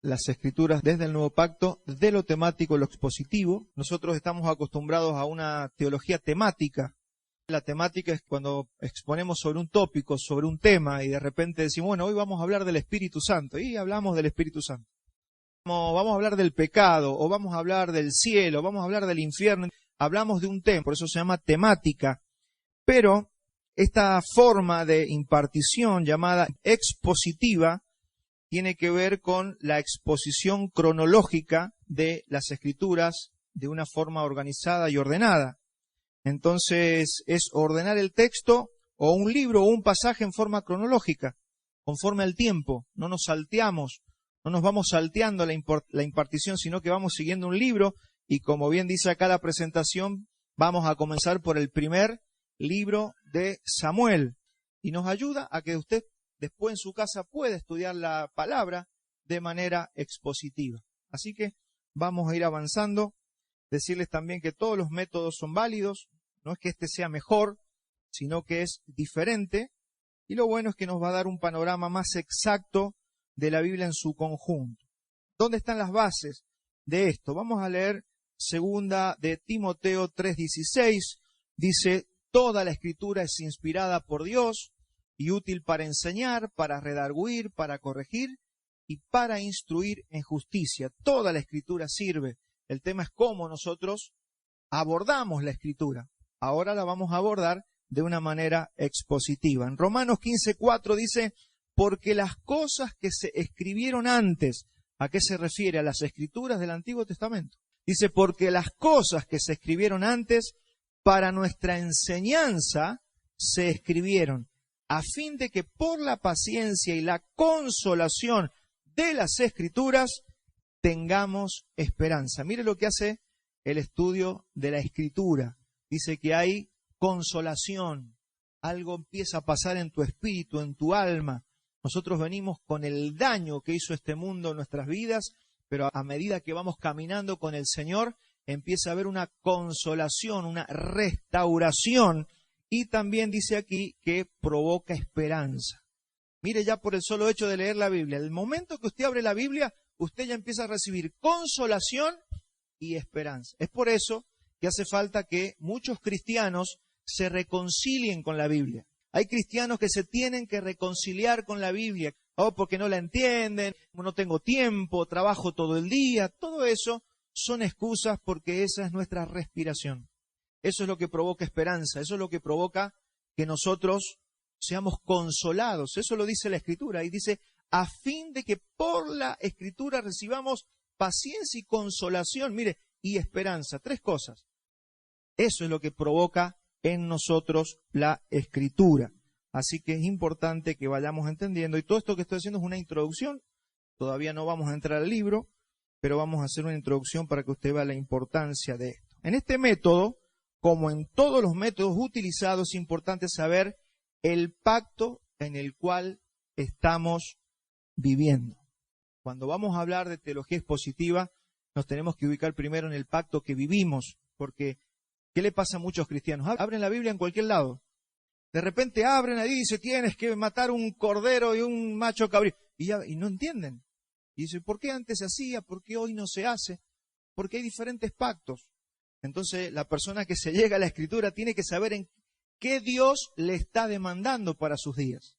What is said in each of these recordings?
las Escrituras desde el Nuevo Pacto, de lo temático a lo expositivo. Nosotros estamos acostumbrados a una teología temática. La temática es cuando exponemos sobre un tópico, sobre un tema, y de repente decimos, bueno, hoy vamos a hablar del Espíritu Santo, y hablamos del Espíritu Santo. Vamos a hablar del pecado, o vamos a hablar del cielo, vamos a hablar del infierno. Hablamos de un tema, por eso se llama temática. Pero esta forma de impartición llamada expositiva tiene que ver con la exposición cronológica de las Escrituras de una forma organizada y ordenada. Entonces, es ordenar el texto o un libro o un pasaje en forma cronológica, conforme al tiempo. No nos salteamos, no nos vamos salteando la impartición, sino que vamos siguiendo un libro y, como bien dice acá la presentación, vamos a comenzar por el primer libro de Samuel. Y nos ayuda a que usted después en su casa pueda estudiar la palabra de manera expositiva. Así que vamos a ir avanzando. Decirles también que todos los métodos son válidos. No es que este sea mejor, sino que es diferente. Y lo bueno es que nos va a dar un panorama más exacto de la Biblia en su conjunto. ¿Dónde están las bases de esto? Vamos a leer segunda de Timoteo 3:16. Dice, toda la Escritura es inspirada por Dios y útil para enseñar, para redarguir, para corregir y para instruir en justicia. Toda la Escritura sirve. El tema es cómo nosotros abordamos la Escritura. Ahora la vamos a abordar de una manera expositiva. En Romanos 15:4 dice, porque las cosas que se escribieron antes, ¿a qué se refiere? A las Escrituras del Antiguo Testamento. Dice, porque las cosas que se escribieron antes para nuestra enseñanza se escribieron, a fin de que por la paciencia y la consolación de las Escrituras tengamos esperanza. Mire lo que hace el estudio de la Escritura. Dice que hay consolación. Algo empieza a pasar en tu espíritu, en tu alma. Nosotros venimos con el daño que hizo este mundo en nuestras vidas, pero a medida que vamos caminando con el Señor, empieza a haber una consolación, una restauración. Y también dice aquí que provoca esperanza. Mire ya por el solo hecho de leer la Biblia. El momento que usted abre la Biblia, usted ya empieza a recibir consolación y esperanza. Es por eso que hace falta que muchos cristianos se reconcilien con la Biblia. Hay cristianos que se tienen que reconciliar con la Biblia, porque no la entienden, no tengo tiempo, trabajo todo el día. Todo eso son excusas porque esa es nuestra respiración. Eso es lo que provoca esperanza, eso es lo que provoca que nosotros seamos consolados. Eso lo dice la Escritura y dice, a fin de que por la Escritura recibamos paciencia y consolación, mire, y esperanza. Tres cosas. Eso es lo que provoca en nosotros la Escritura. Así que es importante que vayamos entendiendo. Y todo esto que estoy haciendo es una introducción. Todavía no vamos a entrar al libro, pero vamos a hacer una introducción para que usted vea la importancia de esto. En este método, como en todos los métodos utilizados, es importante saber el pacto en el cual estamos viviendo. Cuando vamos a hablar de teología expositiva, nos tenemos que ubicar primero en el pacto que vivimos, porque ¿qué le pasa a muchos cristianos? Abren la Biblia en cualquier lado. De repente abren ahí y dice, tienes que matar un cordero y un macho cabrío. Y no entienden. Y dicen, ¿por qué antes se hacía? ¿Por qué hoy no se hace? Porque hay diferentes pactos. Entonces, la persona que se llega a la Escritura tiene que saber en qué Dios le está demandando para sus días.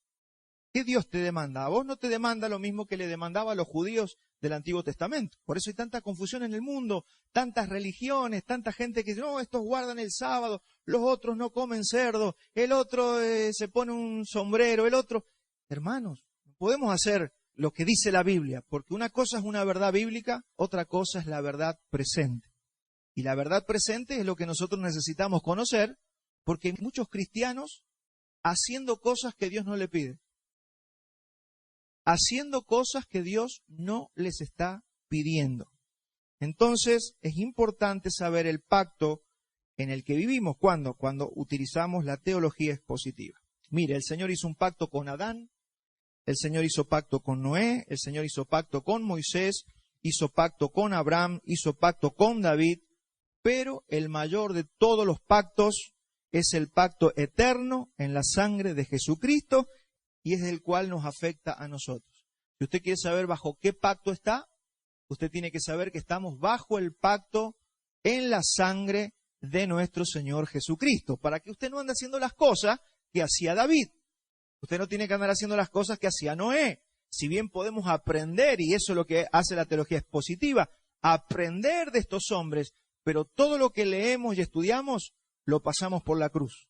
¿Qué Dios te demanda? A vos no te demanda lo mismo que le demandaba a los judíos del Antiguo Testamento. Por eso hay tanta confusión en el mundo, tantas religiones, tanta gente que dice, no, estos guardan el sábado, los otros no comen cerdo, el otro se pone un sombrero, el otro. Hermanos, no podemos hacer lo que dice la Biblia, porque una cosa es una verdad bíblica, otra cosa es la verdad presente. Y la verdad presente es lo que nosotros necesitamos conocer, porque hay muchos cristianos haciendo cosas que Dios no le pide. Haciendo cosas que Dios no les está pidiendo. Entonces, es importante saber el pacto en el que vivimos. ¿Cuándo? Cuando utilizamos la teología expositiva. Mire, el Señor hizo un pacto con Adán, el Señor hizo pacto con Noé, el Señor hizo pacto con Moisés, hizo pacto con Abraham, hizo pacto con David, pero el mayor de todos los pactos es el pacto eterno en la sangre de Jesucristo, y es el cual nos afecta a nosotros. Si usted quiere saber bajo qué pacto está, usted tiene que saber que estamos bajo el pacto en la sangre de nuestro Señor Jesucristo, para que usted no ande haciendo las cosas que hacía David. Usted no tiene que andar haciendo las cosas que hacía Noé. Si bien podemos aprender, y eso es lo que hace la teología expositiva, aprender de estos hombres, pero todo lo que leemos y estudiamos lo pasamos por la cruz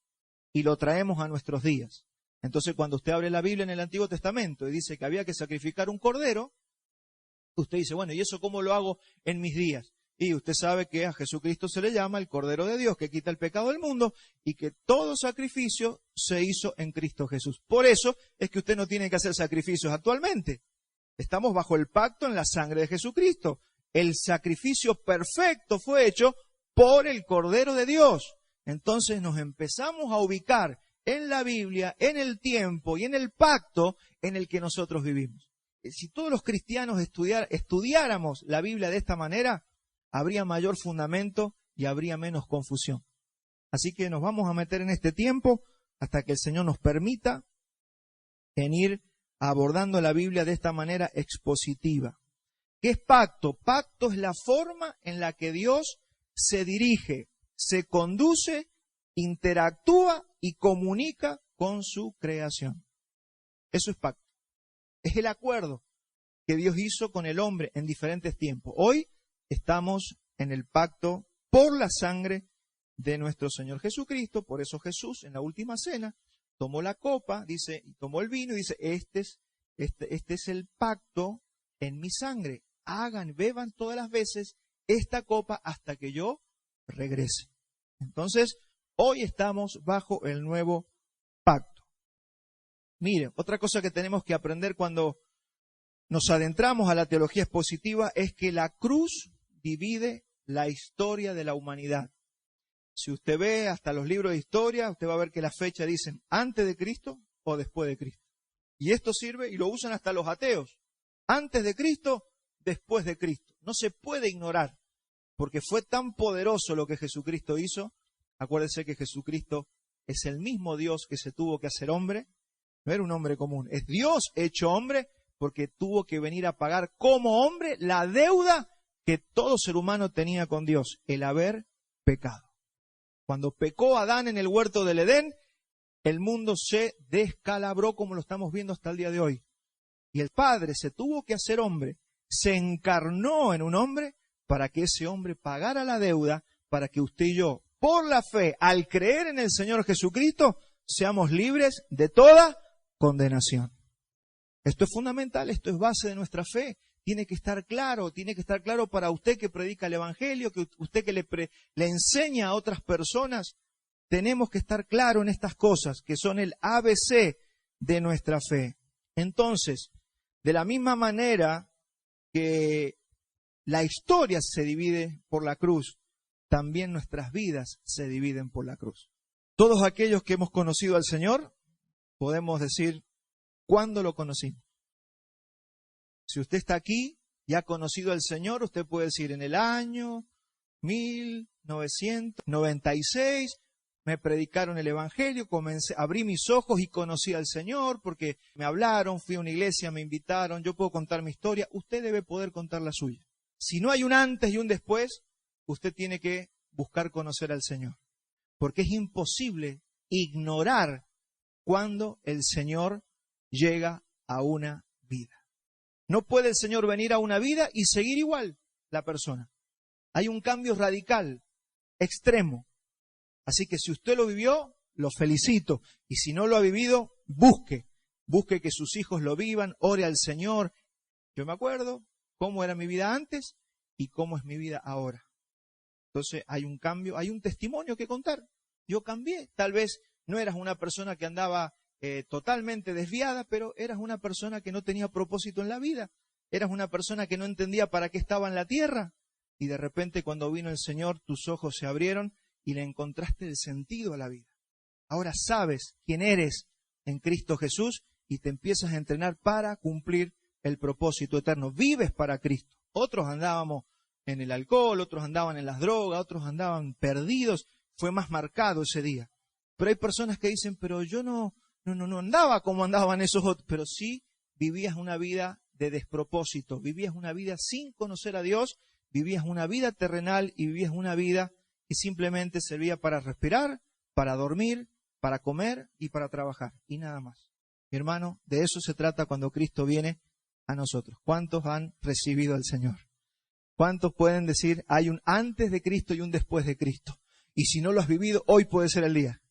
y lo traemos a nuestros días. Entonces, cuando usted abre la Biblia en el Antiguo Testamento y dice que había que sacrificar un cordero, usted dice, bueno, ¿y eso cómo lo hago en mis días? Y usted sabe que a Jesucristo se le llama el Cordero de Dios, que quita el pecado del mundo, y que todo sacrificio se hizo en Cristo Jesús. Por eso es que usted no tiene que hacer sacrificios actualmente. Estamos bajo el pacto en la sangre de Jesucristo. El sacrificio perfecto fue hecho por el Cordero de Dios. Entonces nos empezamos a ubicar en la Biblia, en el tiempo y en el pacto en el que nosotros vivimos. Si todos los cristianos estudiáramos la Biblia de esta manera, habría mayor fundamento y habría menos confusión. Así que nos vamos a meter en este tiempo hasta que el Señor nos permita en ir abordando la Biblia de esta manera expositiva. ¿Qué es pacto? Pacto es la forma en la que Dios se dirige, se conduce, interactúa y comunica con su creación. Eso es pacto. Es el acuerdo que Dios hizo con el hombre en diferentes tiempos. Hoy estamos en el pacto por la sangre de nuestro Señor Jesucristo. Por eso Jesús en la última cena tomó la copa, dice, y tomó el vino y dice, este es el pacto en mi sangre. Beban todas las veces esta copa hasta que yo regrese. Entonces, hoy estamos bajo el nuevo pacto. Mire, otra cosa que tenemos que aprender cuando nos adentramos a la teología expositiva es que la cruz divide la historia de la humanidad. Si usted ve hasta los libros de historia, usted va a ver que las fechas dicen antes de Cristo o después de Cristo. Y esto sirve y lo usan hasta los ateos. Antes de Cristo, después de Cristo. No se puede ignorar, porque fue tan poderoso lo que Jesucristo hizo. Acuérdese que Jesucristo es el mismo Dios que se tuvo que hacer hombre. No era un hombre común, es Dios hecho hombre, porque tuvo que venir a pagar como hombre la deuda que todo ser humano tenía con Dios, el haber pecado. Cuando pecó Adán en el huerto del Edén, el mundo se descalabró como lo estamos viendo hasta el día de hoy. Y el Padre se tuvo que hacer hombre, se encarnó en un hombre para que ese hombre pagara la deuda, para que usted y yo, por la fe, al creer en el Señor Jesucristo, seamos libres de toda condenación. Esto es fundamental, esto es base de nuestra fe. Tiene que estar claro para usted que predica el Evangelio, que usted que le enseña a otras personas. Tenemos que estar claro en estas cosas, que son el ABC de nuestra fe. Entonces, de la misma manera que la historia se divide por la cruz, también nuestras vidas se dividen por la cruz. Todos aquellos que hemos conocido al Señor, podemos decir, ¿cuándo lo conocimos? Si usted está aquí y ha conocido al Señor, usted puede decir, en el año 1996, me predicaron el Evangelio, abrí mis ojos y conocí al Señor porque me hablaron, fui a una iglesia, me invitaron, yo puedo contar mi historia. Usted debe poder contar la suya. Si no hay un antes y un después, usted tiene que buscar conocer al Señor, porque es imposible ignorar cuando el Señor llega a una vida. No puede el Señor venir a una vida y seguir igual la persona. Hay un cambio radical, extremo. Así que si usted lo vivió, lo felicito. Y si no lo ha vivido, busque que sus hijos lo vivan, ore al Señor. Yo me acuerdo cómo era mi vida antes y cómo es mi vida ahora. Entonces hay un cambio, hay un testimonio que contar. Yo cambié. Tal vez no eras una persona que andaba totalmente desviada, pero eras una persona que no tenía propósito en la vida. Eras una persona que no entendía para qué estaba en la tierra. Y de repente cuando vino el Señor, tus ojos se abrieron y le encontraste el sentido a la vida. Ahora sabes quién eres en Cristo Jesús y te empiezas a entrenar para cumplir el propósito eterno. Vives para Cristo. Otros andábamos en el alcohol, otros andaban en las drogas, otros andaban perdidos. Fue más marcado ese día. Pero hay personas que dicen, pero yo no andaba como andaban esos otros. Pero sí vivías una vida de despropósito. Vivías una vida sin conocer a Dios, vivías una vida terrenal y vivías una vida que simplemente servía para respirar, para dormir, para comer y para trabajar, y nada más. Mi hermano, de eso se trata cuando Cristo viene a nosotros. ¿Cuántos han recibido al Señor? ¿Cuántos pueden decir, hay un antes de Cristo y un después de Cristo? Y si no lo has vivido, hoy puede ser el día.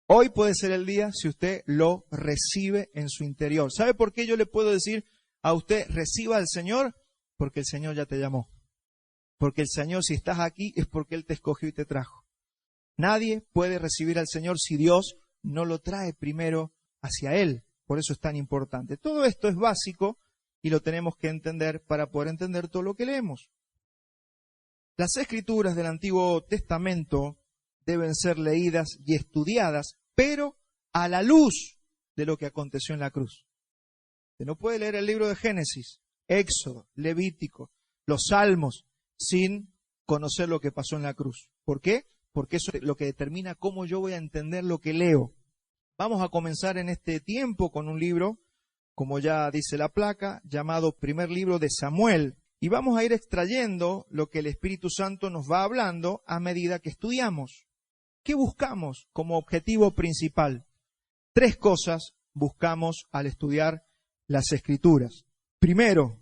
Hoy puede ser el día si usted lo recibe en su interior. ¿Sabe por qué yo le puedo decir a usted, reciba al Señor? Porque el Señor ya te llamó. Porque el Señor, si estás aquí, es porque Él te escogió y te trajo. Nadie puede recibir al Señor si Dios no lo trae primero hacia Él. Por eso es tan importante. Todo esto es básico y lo tenemos que entender para poder entender todo lo que leemos. Las Escrituras del Antiguo Testamento deben ser leídas y estudiadas, pero a la luz de lo que aconteció en la cruz. Usted no puede leer el libro de Génesis, Éxodo, Levítico, los Salmos, sin conocer lo que pasó en la cruz. ¿Por qué? Porque eso es lo que determina cómo yo voy a entender lo que leo. Vamos a comenzar en este tiempo con un libro, como ya dice la placa, llamado Primer Libro de Samuel. Y vamos a ir extrayendo lo que el Espíritu Santo nos va hablando a medida que estudiamos. ¿Qué buscamos como objetivo principal? 3 cosas buscamos al estudiar las Escrituras. Primero,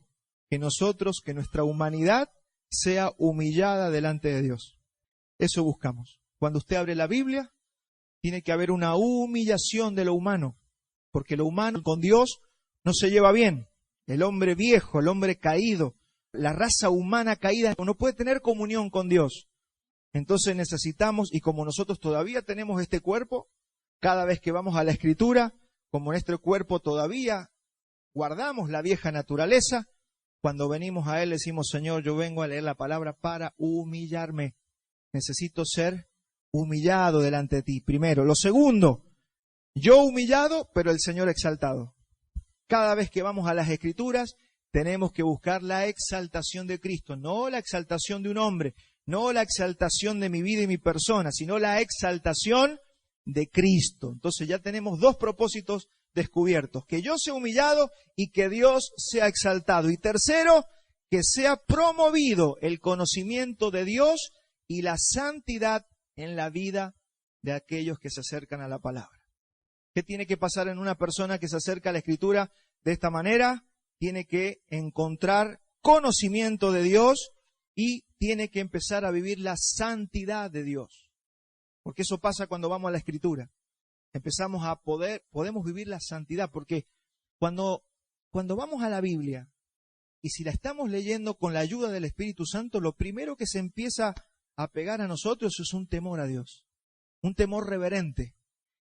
que nuestra humanidad sea humillada delante de Dios. Eso buscamos. Cuando usted abre la Biblia, tiene que haber una humillación de lo humano, porque lo humano con Dios no se lleva bien. El hombre viejo, el hombre caído, la raza humana caída no puede tener comunión con Dios. Entonces necesitamos, y como nosotros todavía tenemos este cuerpo, cada vez que vamos a la Escritura, como nuestro cuerpo todavía guardamos la vieja naturaleza, cuando venimos a Él decimos, Señor, yo vengo a leer la palabra para humillarme. Necesito ser humillado delante de ti, primero. Lo segundo, yo humillado, pero el Señor exaltado. Cada vez que vamos a las Escrituras, tenemos que buscar la exaltación de Cristo, no la exaltación de un hombre, no la exaltación de mi vida y mi persona, sino la exaltación de Cristo. Entonces ya tenemos 2 propósitos descubiertos, que yo sea humillado y que Dios sea exaltado. Y tercero, que sea promovido el conocimiento de Dios y la santidad en la vida de aquellos que se acercan a la palabra. ¿Qué tiene que pasar en una persona que se acerca a la Escritura de esta manera? Tiene que encontrar conocimiento de Dios y tiene que empezar a vivir la santidad de Dios. Porque eso pasa cuando vamos a la Escritura. Podemos vivir la santidad, porque cuando vamos a la Biblia, y si la estamos leyendo con la ayuda del Espíritu Santo, lo primero que se empieza a pegar a nosotros es un temor a Dios, un temor reverente.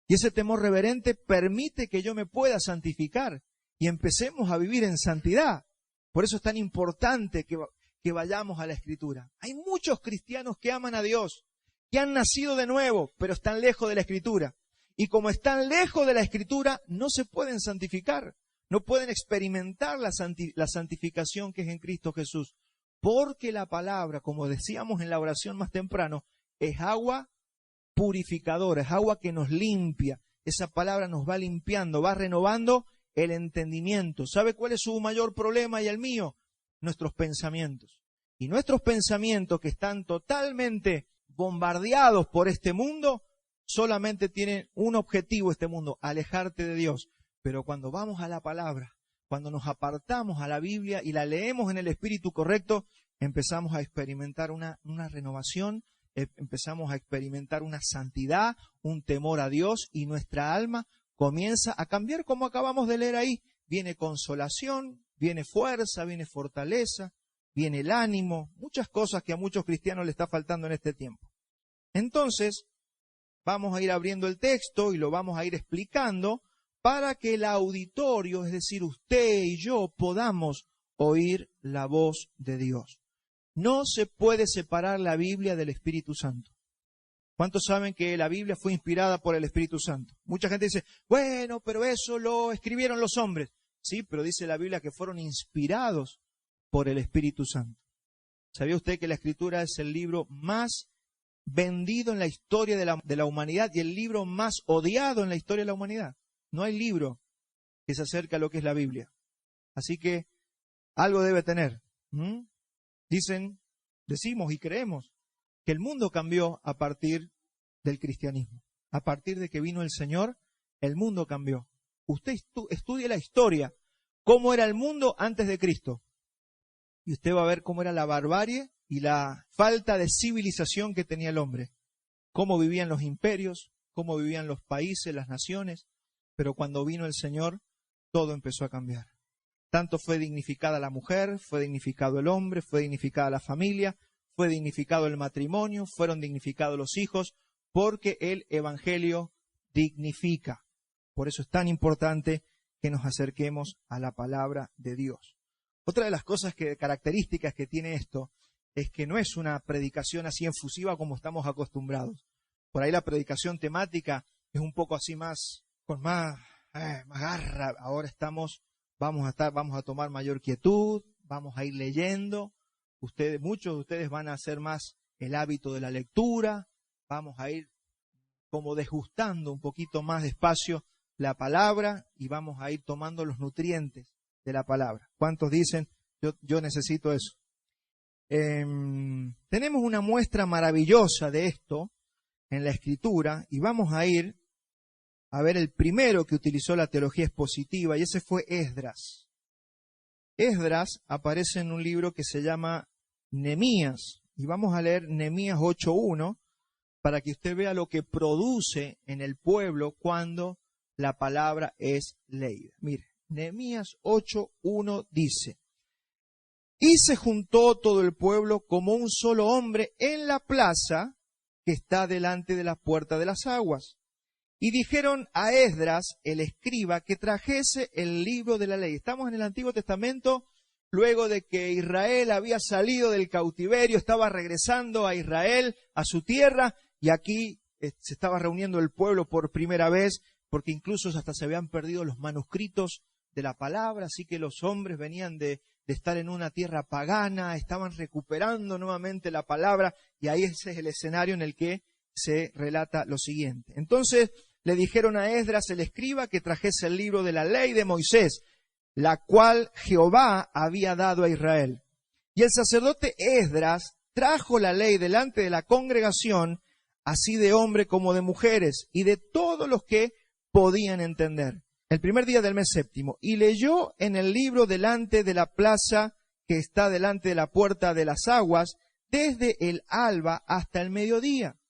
Y ese temor reverente permite que yo me pueda santificar y empecemos a vivir en santidad. Por eso es tan importante que vayamos a la Escritura. Hay muchos cristianos que aman a Dios, que han nacido de nuevo, pero están lejos de la Escritura. Y como están lejos de la Escritura, no se pueden santificar, no pueden experimentar la santificación que es en Cristo Jesús. Porque la palabra, como decíamos en la oración más temprano, es agua purificadora, es agua que nos limpia. Esa palabra nos va limpiando, va renovando el entendimiento. ¿Sabe cuál es su mayor problema y el mío? Nuestros pensamientos. Y nuestros pensamientos, que están totalmente bombardeados por este mundo, solamente tienen un objetivo este mundo, alejarte de Dios. Pero cuando vamos a la palabra, cuando nos apartamos a la Biblia y la leemos en el espíritu correcto, empezamos a experimentar una renovación, empezamos a experimentar una santidad, un temor a Dios, y nuestra alma comienza a cambiar, como acabamos de leer ahí. Viene consolación, viene fuerza, viene fortaleza, viene el ánimo, muchas cosas que a muchos cristianos le está faltando en este tiempo. Entonces, vamos a ir abriendo el texto y lo vamos a ir explicando para que el auditorio, es decir, usted y yo, podamos oír la voz de Dios. No se puede separar la Biblia del Espíritu Santo. ¿Cuántos saben que la Biblia fue inspirada por el Espíritu Santo? Mucha gente dice, bueno, pero eso lo escribieron los hombres. Sí, pero dice la Biblia que fueron inspirados por el Espíritu Santo. ¿Sabía usted que la Escritura es el libro más vendido en la historia de la humanidad y el libro más odiado en la historia de la humanidad? No hay libro que se acerque a lo que es la Biblia. Así que Algo debe tener. Decimos y creemos que el mundo cambió a partir del cristianismo. A partir de que vino el Señor, el mundo cambió. Usted estudie la historia, cómo era el mundo antes de Cristo. Y usted va a ver cómo era la barbarie y la falta de civilización que tenía el hombre. Cómo vivían los imperios, cómo vivían los países, las naciones. Pero cuando vino el Señor, todo empezó a cambiar. Tanto fue dignificada la mujer, fue dignificado el hombre, fue dignificada la familia, fue dignificado el matrimonio, fueron dignificados los hijos, porque el Evangelio dignifica. Por eso es tan importante que nos acerquemos a la palabra de Dios. Otra de las características que tiene esto es que no es una predicación así efusiva como estamos acostumbrados. Por ahí la predicación temática es un poco así con más garra. Ahora vamos a tomar mayor quietud, vamos a ir leyendo. Muchos de ustedes van a hacer más el hábito de la lectura. Vamos a ir como desgustando un poquito más despacio la palabra y vamos a ir tomando los nutrientes de la palabra. ¿Cuántos dicen, yo necesito eso? Tenemos una muestra maravillosa de esto en la Escritura y vamos a ir a ver el primero que utilizó la teología expositiva y ese fue Esdras. Esdras aparece en un libro que se llama Nehemías y vamos a leer Nehemías 8:1 para que usted vea lo que produce en el pueblo cuando la palabra es leída. Mire, Nehemías 8:1 dice: y se juntó todo el pueblo como un solo hombre en la plaza que está delante de la puerta de las aguas. Y dijeron a Esdras, el escriba, que trajese el libro de la ley. Estamos en el Antiguo Testamento, luego de que Israel había salido del cautiverio, estaba regresando a Israel, a su tierra, y aquí se estaba reuniendo el pueblo por primera vez, porque incluso hasta se habían perdido los manuscritos de la palabra, así que los hombres venían de estar en una tierra pagana, estaban recuperando nuevamente la palabra, y ahí ese es el escenario en el que se relata lo siguiente. Entonces le dijeron a Esdras el escriba que trajese el libro de la ley de Moisés, la cual Jehová había dado a Israel. Y el sacerdote Esdras trajo la ley delante de la congregación, así de hombres como de mujeres, y de todos los que podían entender. El primer día del mes séptimo, y leyó en el libro delante de la plaza que está delante de la puerta de las aguas, desde el alba hasta el mediodía.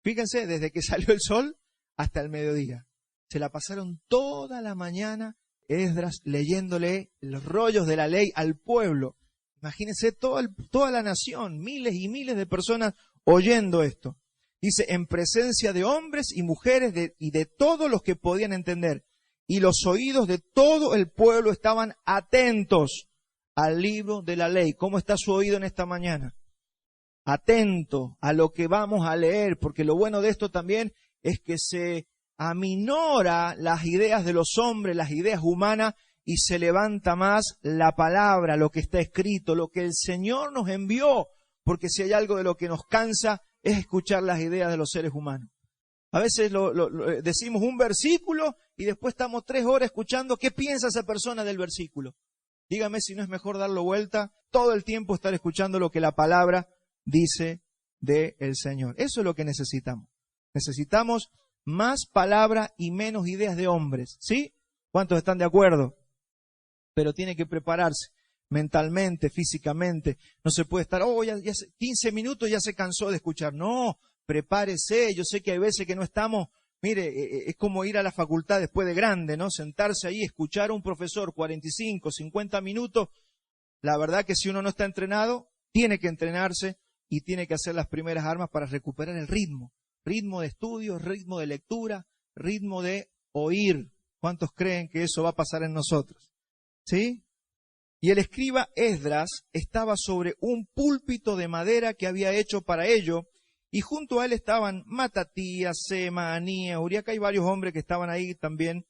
Fíjense, desde que salió el sol hasta el mediodía. Se la pasaron toda la mañana Esdras leyéndole los rollos de la ley al pueblo. Imagínense toda la nación, miles y miles de personas oyendo esto. Dice, en presencia de hombres y mujeres y de todos los que podían entender. Y los oídos de todo el pueblo estaban atentos al libro de la ley. ¿Cómo está su oído en esta mañana? Atento a lo que vamos a leer, porque lo bueno de esto también es que se aminora las ideas de los hombres, las ideas humanas, y se levanta más la palabra, lo que está escrito, lo que el Señor nos envió, porque si hay algo de lo que nos cansa es escuchar las ideas de los seres humanos. A veces decimos un versículo y después estamos 3 horas escuchando qué piensa esa persona del versículo. Dígame si no es mejor darlo vuelta, todo el tiempo estar escuchando lo que la palabra dice del Señor. Eso es lo que necesitamos. Necesitamos más palabra y menos ideas de hombres, ¿sí? ¿Cuántos están de acuerdo? Pero tiene que prepararse mentalmente, físicamente. No se puede estar, ya 15 minutos ya se cansó de escuchar. No, prepárese. Yo sé que hay veces que no estamos, mire, es como ir a la facultad después de grande, ¿no? Sentarse ahí, escuchar a un profesor 45, 50 minutos. La verdad que si uno no está entrenado, tiene que entrenarse y tiene que hacer las primeras armas para recuperar el ritmo. Ritmo de estudio, ritmo de lectura, ritmo de oír. ¿Cuántos creen que eso va a pasar en nosotros? ¿Sí? Y el escriba Esdras estaba sobre un púlpito de madera que había hecho para ello, y junto a él estaban Matatías, Sema, Anías, Uriaca y varios hombres que estaban ahí también,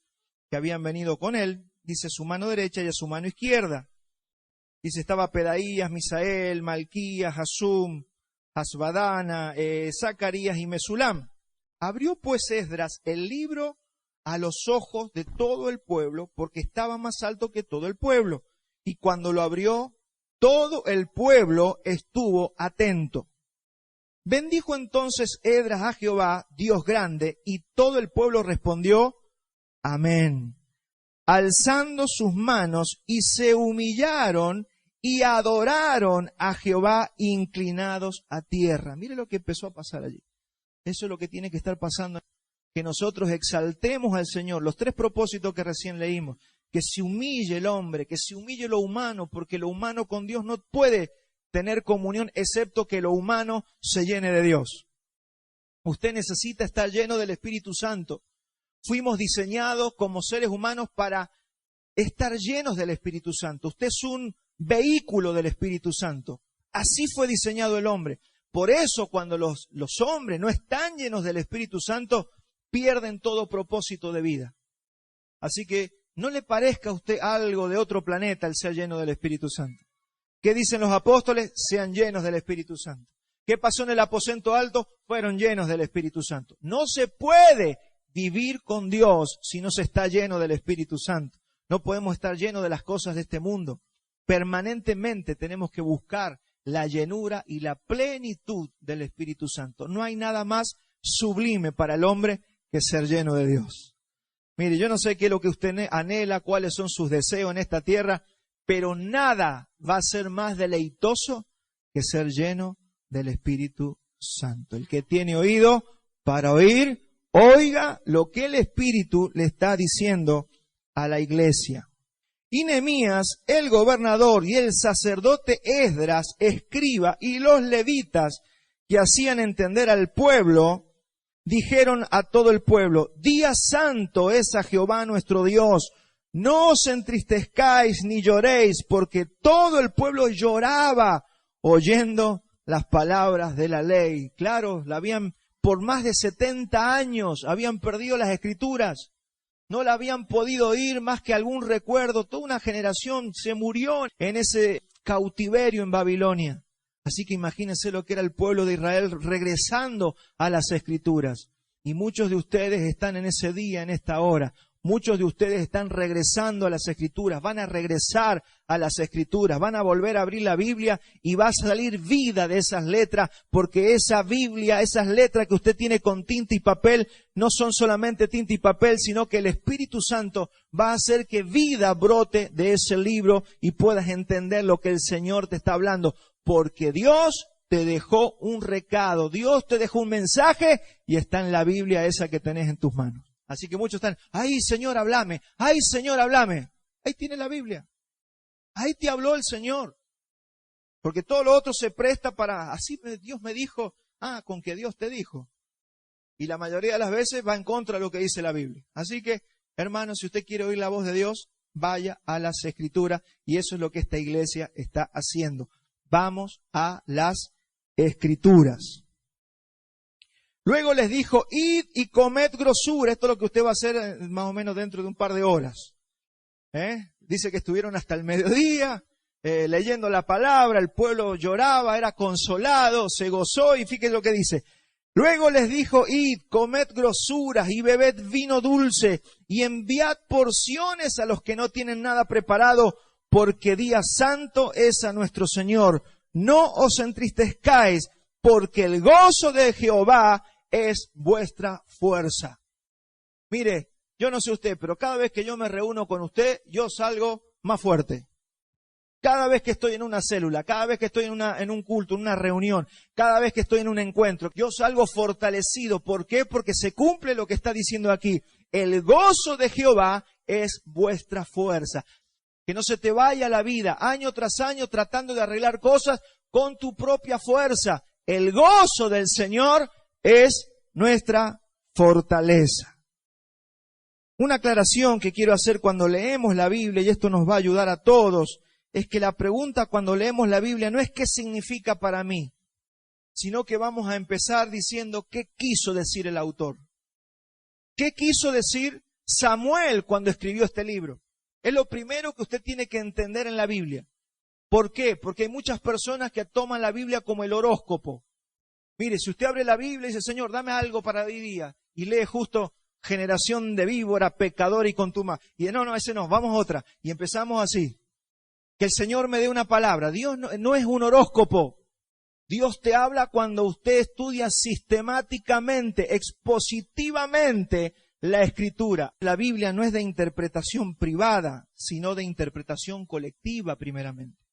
que habían venido con él, dice su mano derecha y a su mano izquierda. Dice, estaba Pedaías, Misael, Malquías, Hasum, Hasbadana, Zacarías y Mesulam. Abrió pues Esdras el libro a los ojos de todo el pueblo, porque estaba más alto que todo el pueblo. y cuando lo abrió, todo el pueblo estuvo atento. Bendijo entonces Esdras a Jehová, Dios grande, y todo el pueblo respondió, amén, alzando sus manos, y se humillaron y adoraron a Jehová inclinados a tierra. Mire lo que empezó a pasar allí. Eso es lo que tiene que estar pasando, que nosotros exaltemos al Señor. Los 3 propósitos que recién leímos, que se humille el hombre, que se humille lo humano, porque lo humano con Dios no puede tener comunión excepto que lo humano se llene de Dios. Usted necesita estar lleno del Espíritu Santo. Fuimos diseñados como seres humanos para estar llenos del Espíritu Santo. Usted es un vehículo del Espíritu Santo. Así fue diseñado el hombre. Por eso cuando los hombres no están llenos del Espíritu Santo, pierden todo propósito de vida. Así que no le parezca a usted algo de otro planeta el ser lleno del Espíritu Santo. ¿Qué dicen los apóstoles? Sean llenos del Espíritu Santo. ¿Qué pasó en el aposento alto? Fueron llenos del Espíritu Santo. No se puede vivir con Dios si no se está lleno del Espíritu Santo. No podemos estar llenos de las cosas de este mundo. Permanentemente tenemos que buscar la llenura y la plenitud del Espíritu Santo. No hay nada más sublime para el hombre que ser lleno de Dios. Mire, yo no sé qué es lo que usted anhela, cuáles son sus deseos en esta tierra, pero nada va a ser más deleitoso que ser lleno del Espíritu Santo. El que tiene oído para oír, oiga lo que el Espíritu le está diciendo a la iglesia. Y Nehemías, el gobernador, y el sacerdote Esdras, escriba, y los levitas que hacían entender al pueblo, dijeron a todo el pueblo, día santo es a Jehová nuestro Dios, no os entristezcáis ni lloréis, porque todo el pueblo lloraba oyendo las palabras de la ley. Claro, por más de 70 años habían perdido las escrituras. No la habían podido oír más que algún recuerdo. Toda una generación se murió en ese cautiverio en Babilonia. Así que imagínense lo que era el pueblo de Israel regresando a las Escrituras. Y muchos de ustedes están en ese día, en esta hora. Muchos de ustedes están regresando a las Escrituras, van a regresar a las Escrituras, van a volver a abrir la Biblia y va a salir vida de esas letras, porque esa Biblia, esas letras que usted tiene con tinta y papel, no son solamente tinta y papel, sino que el Espíritu Santo va a hacer que vida brote de ese libro y puedas entender lo que el Señor te está hablando, porque Dios te dejó un recado, Dios te dejó un mensaje y está en la Biblia esa que tenés en tus manos. Así que muchos están, ay Señor, háblame, ay Señor, háblame. Ahí tiene la Biblia. Ahí te habló el Señor. Porque todo lo otro se presta para, así Dios me dijo, con que Dios te dijo. Y la mayoría de las veces va en contra de lo que dice la Biblia. Así que, hermanos, si usted quiere oír la voz de Dios, vaya a las Escrituras. Y eso es lo que esta iglesia está haciendo. Vamos a las Escrituras. Luego les dijo, id y comed grosura. Esto es lo que usted va a hacer más o menos dentro de un par de horas. Dice que estuvieron hasta el mediodía leyendo la palabra, el pueblo lloraba, era consolado, se gozó y fíjense lo que dice. Luego les dijo, id, comed grosuras y bebed vino dulce y enviad porciones a los que no tienen nada preparado, porque día santo es a nuestro Señor. No os entristezcáis, porque el gozo de Jehová es vuestra fuerza. Mire, yo no sé usted, pero cada vez que yo me reúno con usted, yo salgo más fuerte. Cada vez que estoy en una célula, cada vez que estoy en un culto, en una reunión, cada vez que estoy en un encuentro, yo salgo fortalecido. ¿Por qué? Porque se cumple lo que está diciendo aquí. El gozo de Jehová es vuestra fuerza. Que no se te vaya la vida año tras año tratando de arreglar cosas con tu propia fuerza. El gozo del Señor es nuestra fortaleza. Una aclaración que quiero hacer cuando leemos la Biblia, y esto nos va a ayudar a todos, es que la pregunta cuando leemos la Biblia no es qué significa para mí, sino que vamos a empezar diciendo qué quiso decir el autor. ¿Qué quiso decir Samuel cuando escribió este libro? Es lo primero que usted tiene que entender en la Biblia. ¿Por qué? Porque hay muchas personas que toman la Biblia como el horóscopo. Mire, si usted abre la Biblia y dice, Señor, dame algo para hoy día, y lee justo generación de víbora, pecador y contumaz. Y no, ese no, vamos a otra. Y empezamos así. que el Señor me dé una palabra. Dios no es un horóscopo. Dios te habla cuando usted estudia sistemáticamente, expositivamente la Escritura. La Biblia no es de interpretación privada, sino de interpretación colectiva primeramente.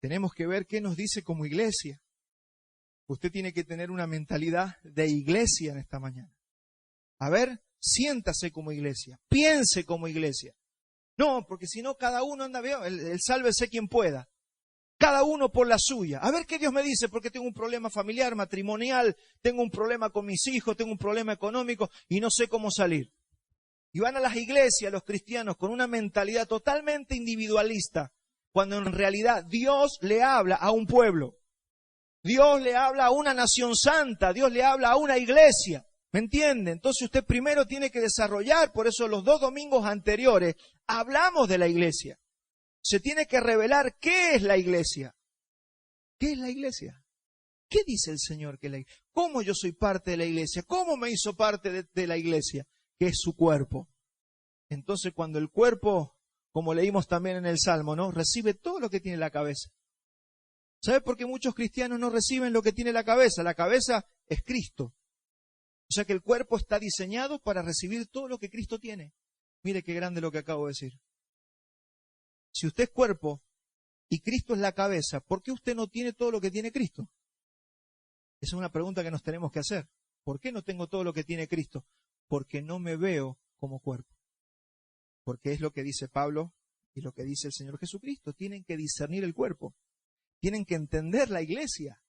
Tenemos que ver qué nos dice como iglesia. Usted tiene que tener una mentalidad de iglesia en esta mañana. A ver, siéntase como iglesia, piense como iglesia. No, porque si no cada uno anda, veo, el sálvese quien pueda. Cada uno por la suya. A ver qué Dios me dice, porque tengo un problema familiar, matrimonial, tengo un problema con mis hijos, tengo un problema económico y no sé cómo salir. Y van a las iglesias los cristianos con una mentalidad totalmente individualista, cuando en realidad Dios le habla a un pueblo. Dios le habla a una nación santa, Dios le habla a una iglesia. ¿Me entiende? Entonces usted primero tiene que desarrollar, por eso los 2 domingos anteriores hablamos de la iglesia. Se tiene que revelar qué es la iglesia. ¿Qué es la iglesia? ¿Qué dice el Señor que es la iglesia? ¿Cómo yo soy parte de la iglesia? ¿Cómo me hizo parte de la iglesia? Que es su cuerpo. Entonces cuando el cuerpo, como leímos también en el Salmo, ¿no? Recibe todo lo que tiene la cabeza. ¿Sabe por qué muchos cristianos no reciben lo que tiene la cabeza? La cabeza es Cristo. O sea que el cuerpo está diseñado para recibir todo lo que Cristo tiene. Mire qué grande lo que acabo de decir. Si usted es cuerpo y Cristo es la cabeza, ¿por qué usted no tiene todo lo que tiene Cristo? Esa es una pregunta que nos tenemos que hacer. ¿Por qué no tengo todo lo que tiene Cristo? Porque no me veo como cuerpo. Porque es lo que dice Pablo y lo que dice el Señor Jesucristo. Tienen que discernir el cuerpo. Tienen que entender la iglesia.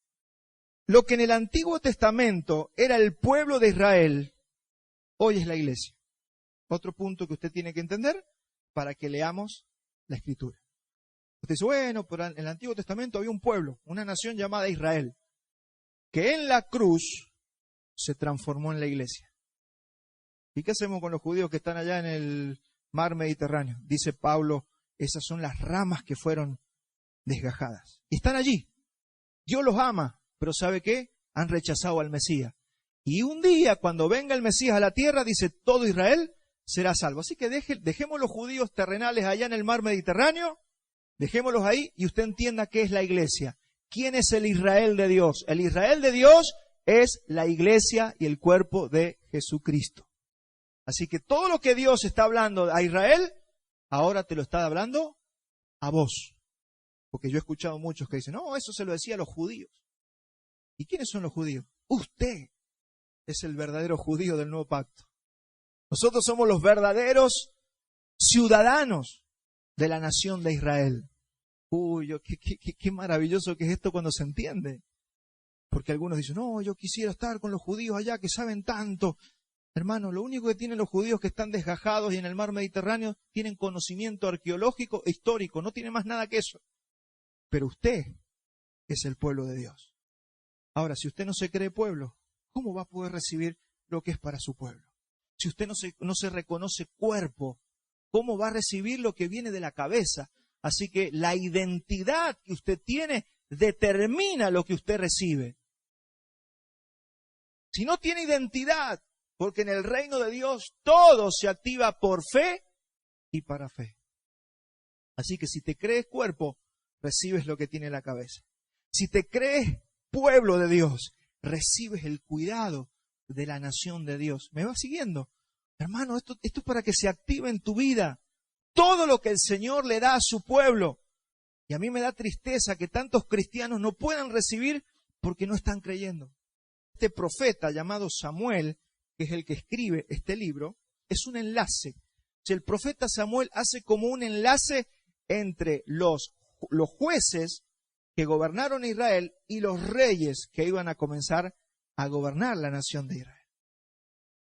Lo que en el Antiguo Testamento era el pueblo de Israel, hoy es la iglesia. Otro punto que usted tiene que entender para que leamos la Escritura. Usted dice, bueno, pero en el Antiguo Testamento había un pueblo, una nación llamada Israel, que en la cruz se transformó en la iglesia. ¿Y qué hacemos con los judíos que están allá en el mar Mediterráneo? Dice Pablo, esas son las ramas que fueron desgajadas. Y están allí. Dios los ama, pero ¿sabe qué? Han rechazado al Mesías. Y un día, cuando venga el Mesías a la tierra, dice, todo Israel será salvo. Así que dejemos los judíos terrenales allá en el mar Mediterráneo, dejémoslos ahí y usted entienda qué es la iglesia. ¿Quién es el Israel de Dios? El Israel de Dios es la iglesia y el cuerpo de Jesucristo. Así que todo lo que Dios está hablando a Israel, ahora te lo está hablando a vos. Porque yo he escuchado muchos que dicen, no, eso se lo decía a los judíos. ¿Y quiénes son los judíos? Usted es el verdadero judío del nuevo pacto. Nosotros somos los verdaderos ciudadanos de la nación de Israel. Uy, qué maravilloso que es esto cuando se entiende. Porque algunos dicen, no, yo quisiera estar con los judíos allá que saben tanto. Hermano, lo único que tienen los judíos que están desgajados y en el mar Mediterráneo tienen conocimiento arqueológico e histórico, no tienen más nada que eso. Pero usted es el pueblo de Dios. Ahora, si usted no se cree pueblo, ¿cómo va a poder recibir lo que es para su pueblo? Si usted no se reconoce cuerpo, ¿cómo va a recibir lo que viene de la cabeza? Así que la identidad que usted tiene determina lo que usted recibe. Si no tiene identidad, porque en el reino de Dios todo se activa por fe y para fe. Así que si te crees cuerpo, recibes lo que tiene la cabeza. Si te crees pueblo de Dios, recibes el cuidado de la nación de Dios. ¿Me va siguiendo? Hermano, esto es para que se active en tu vida todo lo que el Señor le da a su pueblo. Y a mí me da tristeza que tantos cristianos no puedan recibir porque no están creyendo. Este profeta llamado Samuel, que es el que escribe este libro, es un enlace. Si el profeta Samuel hace como un enlace entre los jueces que gobernaron Israel y los reyes que iban a comenzar a gobernar la nación de Israel.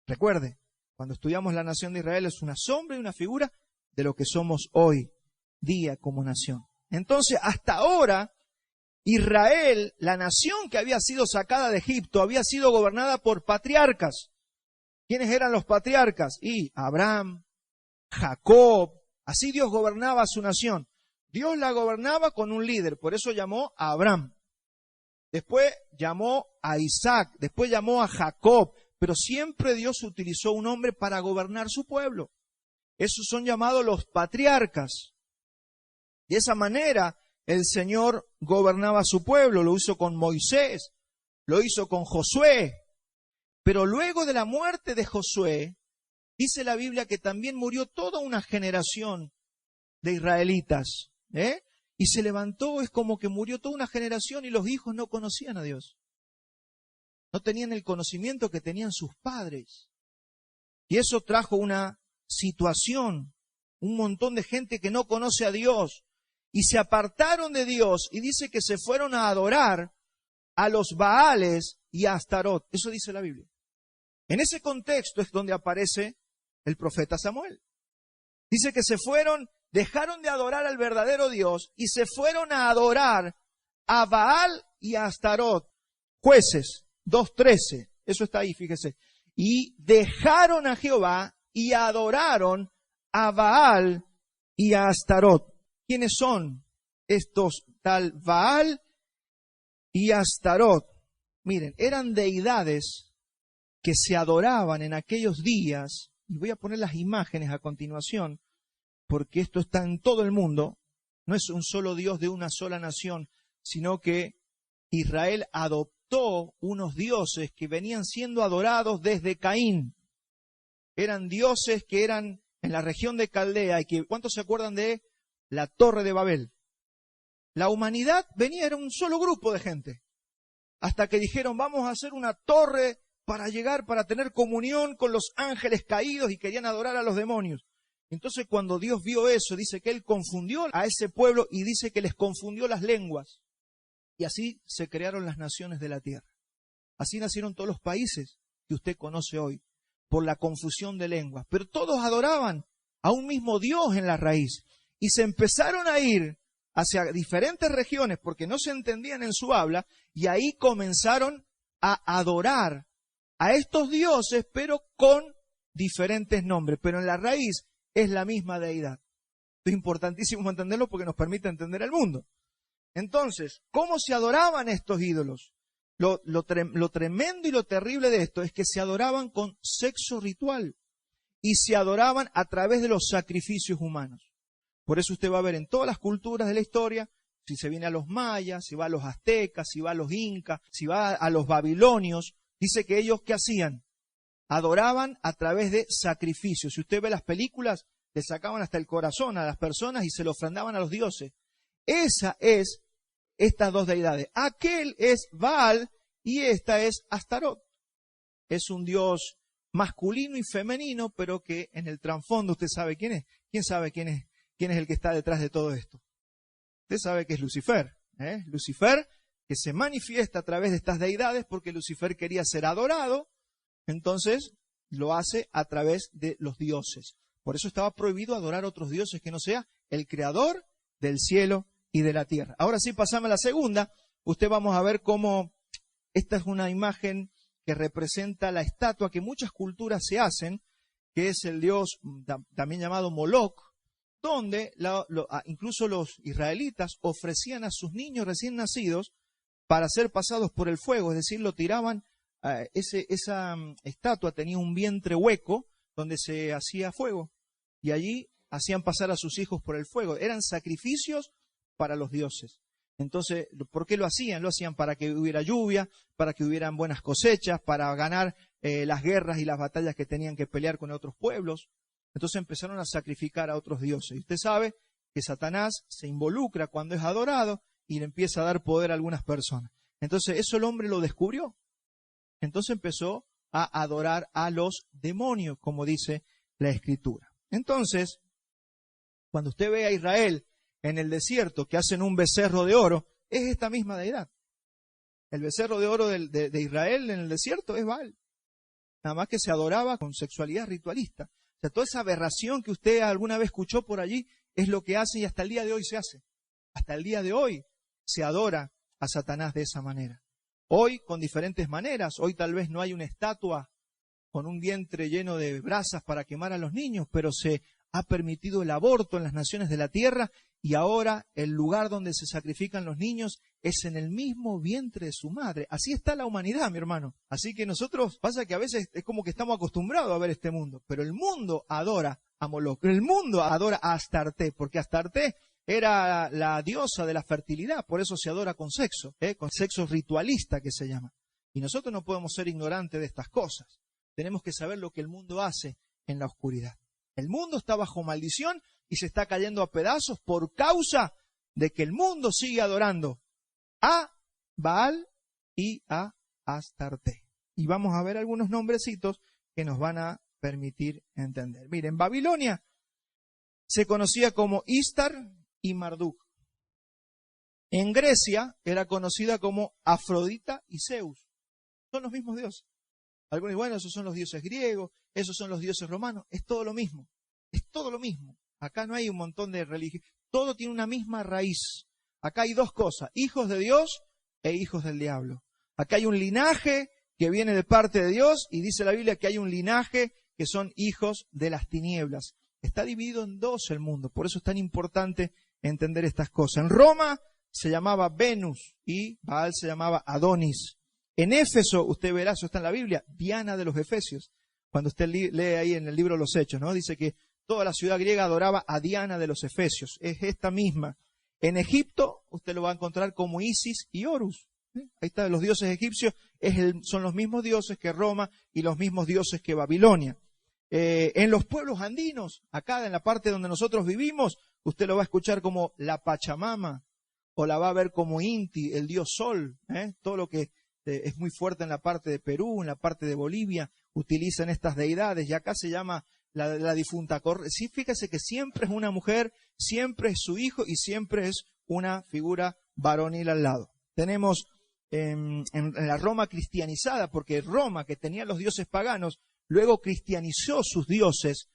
Recuerde, cuando estudiamos la nación de Israel es una sombra y una figura de lo que somos hoy día como nación. Entonces, hasta ahora, Israel, la nación que había sido sacada de Egipto, había sido gobernada por patriarcas. ¿Quiénes eran los patriarcas? Y Abraham, Jacob, así Dios gobernaba a su nación. Dios la gobernaba con un líder, por eso llamó a Abraham. Después llamó a Isaac, después llamó a Jacob, pero siempre Dios utilizó un hombre para gobernar su pueblo. Esos son llamados los patriarcas. De esa manera el Señor gobernaba a su pueblo, lo hizo con Moisés, lo hizo con Josué. Pero luego de la muerte de Josué, dice la Biblia que también murió toda una generación de israelitas, y se levantó, es como que murió toda una generación y los hijos no conocían a Dios. No tenían el conocimiento que tenían sus padres. Y eso trajo una situación, un montón de gente que no conoce a Dios y se apartaron de Dios y dice que se fueron a adorar a los Baales y a Astarot. Eso dice la Biblia. En ese contexto es donde aparece el profeta Samuel. Dice que se fueron, dejaron de adorar al verdadero Dios y se fueron a adorar a Baal y a Astarot. Jueces 2:13, eso está ahí, fíjese. Y dejaron a Jehová y adoraron a Baal y a Astarot. ¿Quiénes son estos tal Baal y Astarot? Miren, eran deidades que se adoraban en aquellos días, y voy a poner las imágenes a continuación, porque esto está en todo el mundo, no es un solo Dios de una sola nación, sino que Israel adoptó unos dioses que venían siendo adorados desde Caín. Eran dioses que eran en la región de Caldea, y que, ¿cuántos se acuerdan de la Torre de Babel? La humanidad venía, era un solo grupo de gente, hasta que dijeron, vamos a hacer una torre para llegar, para tener comunión con los ángeles caídos, y querían adorar a los demonios. Entonces cuando Dios vio eso, dice que Él confundió a ese pueblo y dice que les confundió las lenguas. Y así se crearon las naciones de la tierra. Así nacieron todos los países que usted conoce hoy, por la confusión de lenguas. Pero todos adoraban a un mismo Dios en la raíz. Y se empezaron a ir hacia diferentes regiones porque no se entendían en su habla, y ahí comenzaron a adorar a estos dioses, pero con diferentes nombres. Pero en la raíz es la misma deidad. Esto es importantísimo entenderlo porque nos permite entender el mundo. Entonces, ¿cómo se adoraban estos ídolos? Lo tremendo y lo terrible de esto es que se adoraban con sexo ritual y se adoraban a través de los sacrificios humanos. Por eso usted va a ver en todas las culturas de la historia, si se viene a los mayas, si va a los aztecas, si va a los incas, si va a los babilonios, dice que ellos, ¿qué hacían? Adoraban a través de sacrificios. Si usted ve las películas, le sacaban hasta el corazón a las personas y se lo ofrendaban a los dioses. Esa es estas dos deidades. Aquel es Baal y esta es Astarot. Es un dios masculino y femenino, pero que en el trasfondo usted sabe quién es. ¿Quién sabe quién es el que está detrás de todo esto? Usted sabe que es Lucifer. Lucifer, que se manifiesta a través de estas deidades porque Lucifer quería ser adorado, entonces lo hace a través de los dioses. Por eso estaba prohibido adorar a otros dioses que no sea el creador del cielo y de la tierra. Ahora sí, pasamos a la segunda. Usted vamos a ver cómo esta es una imagen que representa la estatua que muchas culturas se hacen, que es el dios también llamado Moloch, donde incluso los israelitas ofrecían a sus niños recién nacidos para ser pasados por el fuego, es decir, lo tiraban, esa estatua tenía un vientre hueco donde se hacía fuego, y allí hacían pasar a sus hijos por el fuego. Eran sacrificios para los dioses. Entonces, ¿por qué lo hacían? Lo hacían para que hubiera lluvia, para que hubieran buenas cosechas, para ganar las guerras y las batallas que tenían que pelear con otros pueblos. Entonces empezaron a sacrificar a otros dioses. Y usted sabe que Satanás se involucra cuando es adorado y le empieza a dar poder a algunas personas. Entonces eso el hombre lo descubrió. Entonces empezó a adorar a los demonios, como dice la Escritura. Entonces, cuando usted ve a Israel en el desierto que hacen un becerro de oro, es esta misma deidad. El becerro de oro de Israel en el desierto es Baal. Nada más que se adoraba con sexualidad ritualista. O sea, toda esa aberración que usted alguna vez escuchó por allí es lo que hace y hasta el día de hoy se hace. Hasta el día de hoy se adora a Satanás de esa manera. Hoy con diferentes maneras. Hoy tal vez no hay una estatua con un vientre lleno de brasas para quemar a los niños, pero se ha permitido el aborto en las naciones de la tierra y ahora el lugar donde se sacrifican los niños es en el mismo vientre de su madre. Así está la humanidad, mi hermano. Así que nosotros, pasa que a veces es como que estamos acostumbrados a ver este mundo, pero el mundo adora a Moloch, el mundo adora a Astarte, porque Astarte era la diosa de la fertilidad, por eso se adora con sexo ritualista que se llama. Y nosotros no podemos ser ignorantes de estas cosas. Tenemos que saber lo que el mundo hace en la oscuridad. El mundo está bajo maldición y se está cayendo a pedazos por causa de que el mundo sigue adorando a Baal y a Astarte. Y vamos a ver algunos nombrecitos que nos van a permitir entender. Miren, Babilonia se conocía como Istar y Marduk. En Grecia era conocida como Afrodita y Zeus. Son los mismos dioses. Algunos dicen, bueno, esos son los dioses griegos, esos son los dioses romanos. Es todo lo mismo. Es todo lo mismo. Acá no hay un montón de religión. Todo tiene una misma raíz. Acá hay dos cosas, hijos de Dios e hijos del diablo. Acá hay un linaje que viene de parte de Dios y dice la Biblia que hay un linaje que son hijos de las tinieblas. Está dividido en dos el mundo, por eso es tan importante entender estas cosas. En Roma se llamaba Venus y Baal se llamaba Adonis. En Éfeso, usted verá, eso está en la Biblia, Diana de los Efesios. Cuando usted lee ahí en el libro de los Hechos, ¿no? Dice que toda la ciudad griega adoraba a Diana de los Efesios. Es esta misma. En Egipto, usted lo va a encontrar como Isis y Horus. Ahí está, los dioses egipcios son los mismos dioses que Roma y los mismos dioses que Babilonia. En los pueblos andinos, acá en la parte donde nosotros vivimos, usted lo va a escuchar como la Pachamama, o la va a ver como Inti, el dios Sol, todo lo que es muy fuerte en la parte de Perú, en la parte de Bolivia, utilizan estas deidades, y acá se llama la difunta. Sí, fíjese que siempre es una mujer, siempre es su hijo, y siempre es una figura varonil al lado. Tenemos en la Roma cristianizada, porque Roma, que tenía los dioses paganos, luego cristianizó sus dioses,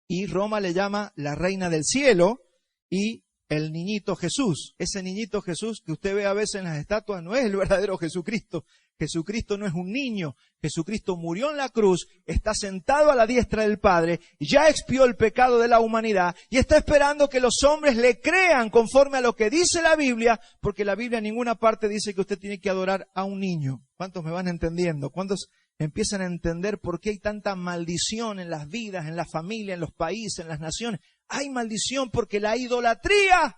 y Roma le llama la reina del cielo y el niñito Jesús. Ese niñito Jesús que usted ve a veces en las estatuas no es el verdadero Jesucristo. Jesucristo no es un niño. Jesucristo murió en la cruz, está sentado a la diestra del Padre, ya expió el pecado de la humanidad y está esperando que los hombres le crean conforme a lo que dice la Biblia, porque la Biblia en ninguna parte dice que usted tiene que adorar a un niño. ¿Cuántos me van entendiendo? ¿Cuántos empiezan a entender por qué hay tanta maldición en las vidas, en la familia, en los países, en las naciones? Hay maldición porque la idolatría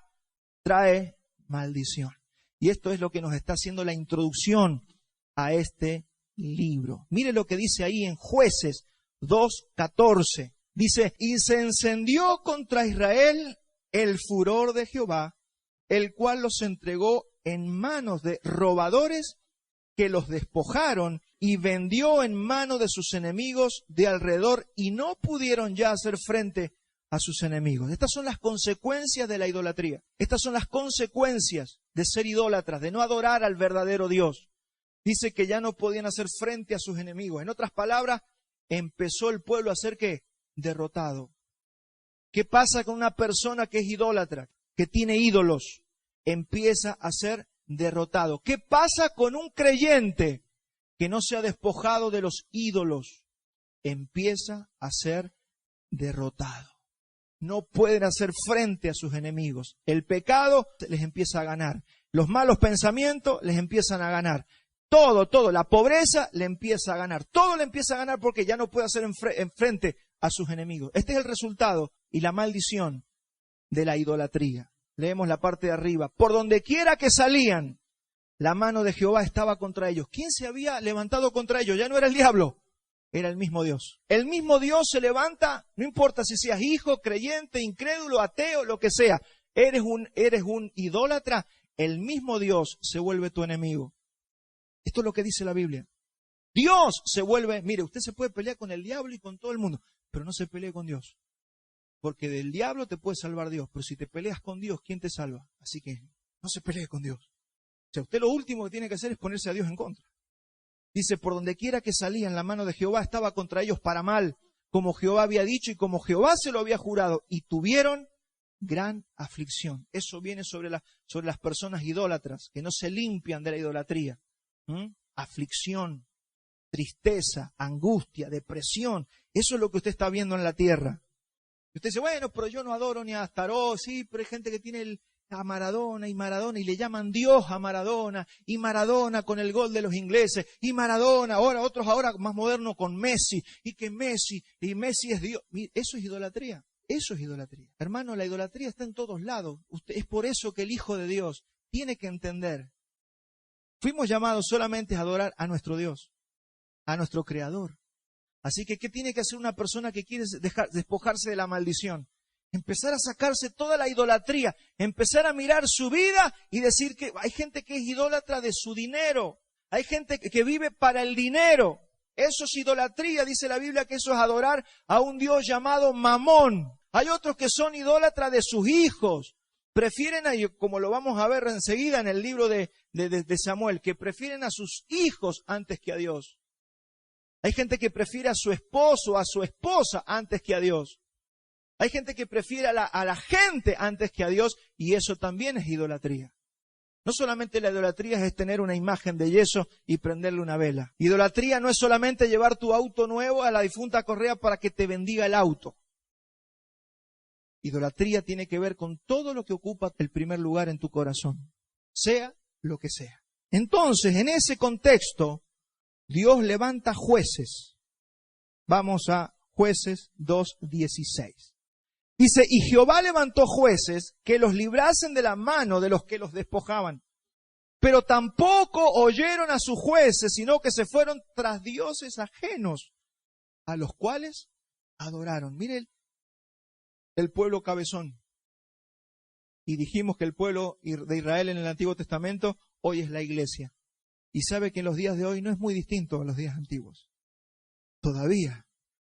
trae maldición. Y esto es lo que nos está haciendo la introducción a este libro. Mire lo que dice ahí en Jueces 2:14. Dice, y se encendió contra Israel el furor de Jehová, el cual los entregó en manos de robadores que los despojaron y vendió en mano de sus enemigos de alrededor y no pudieron ya hacer frente a sus enemigos. Estas son las consecuencias de la idolatría. Estas son las consecuencias de ser idólatras, de no adorar al verdadero Dios. Dice que ya no podían hacer frente a sus enemigos. En otras palabras, empezó el pueblo a ser ¿qué? Derrotado. ¿Qué pasa con una persona que es idólatra, que tiene ídolos? Empieza a ser derrotado. ¿Qué pasa con un creyente que no se ha despojado de los ídolos? Empieza a ser derrotado. No pueden hacer frente a sus enemigos. El pecado les empieza a ganar. Los malos pensamientos les empiezan a ganar. Todo, la pobreza le empieza a ganar. Todo le empieza a ganar porque ya no puede hacer frente a sus enemigos. Este es el resultado y la maldición de la idolatría. Leemos la parte de arriba. Por donde quiera que salían, la mano de Jehová estaba contra ellos. ¿Quién se había levantado contra ellos? Ya no era el diablo, era el mismo Dios. El mismo Dios se levanta, no importa si seas hijo, creyente, incrédulo, ateo, lo que sea. Eres un idólatra, el mismo Dios se vuelve tu enemigo. Esto es lo que dice la Biblia. Dios se vuelve, mire, usted se puede pelear con el diablo y con todo el mundo, pero no se pelee con Dios. Porque del diablo te puede salvar Dios, pero si te peleas con Dios, ¿quién te salva? Así que no se pelee con Dios. O sea, usted lo último que tiene que hacer es ponerse a Dios en contra. Dice, por donde quiera que salían, la mano de Jehová estaba contra ellos para mal, como Jehová había dicho y como Jehová se lo había jurado, y tuvieron gran aflicción. Eso viene sobre las personas idólatras, que no se limpian de la idolatría. Aflicción, tristeza, angustia, depresión. Eso es lo que usted está viendo en la tierra. Y usted dice, bueno, pero yo no adoro ni a Astaró, sí, pero hay gente que tiene a Maradona y le llaman Dios a Maradona, y Maradona con el gol de los ingleses, y Maradona, otros ahora más modernos con Messi, y que Messi es Dios. Eso es idolatría. Eso es idolatría. Hermano, la idolatría está en todos lados. Es por eso que el Hijo de Dios tiene que entender. Fuimos llamados solamente a adorar a nuestro Dios, a nuestro Creador. Así que, ¿qué tiene que hacer una persona que quiere despojarse de la maldición? Empezar a sacarse toda la idolatría, empezar a mirar su vida y decir que hay gente que es idólatra de su dinero, hay gente que vive para el dinero. Eso es idolatría, dice la Biblia que eso es adorar a un Dios llamado Mamón. Hay otros que son idólatras de sus hijos. Prefieren, como lo vamos a ver enseguida en el libro de Samuel, que prefieren a sus hijos antes que a Dios. Hay gente que prefiere a su esposo, a su esposa antes que a Dios. Hay gente que prefiere a la gente antes que a Dios, y eso también es idolatría. No solamente la idolatría es tener una imagen de yeso y prenderle una vela. Idolatría no es solamente llevar tu auto nuevo a la difunta correa para que te bendiga el auto. Idolatría tiene que ver con todo lo que ocupa el primer lugar en tu corazón, sea lo que sea. Entonces, en ese contexto, Dios levanta jueces. Vamos a Jueces 2:16. Dice, y Jehová levantó jueces que los librasen de la mano de los que los despojaban. Pero tampoco oyeron a sus jueces, sino que se fueron tras dioses ajenos, a los cuales adoraron. Mire el pueblo cabezón. Y dijimos que el pueblo de Israel en el Antiguo Testamento hoy es la iglesia. Y sabe que en los días de hoy no es muy distinto a los días antiguos. Todavía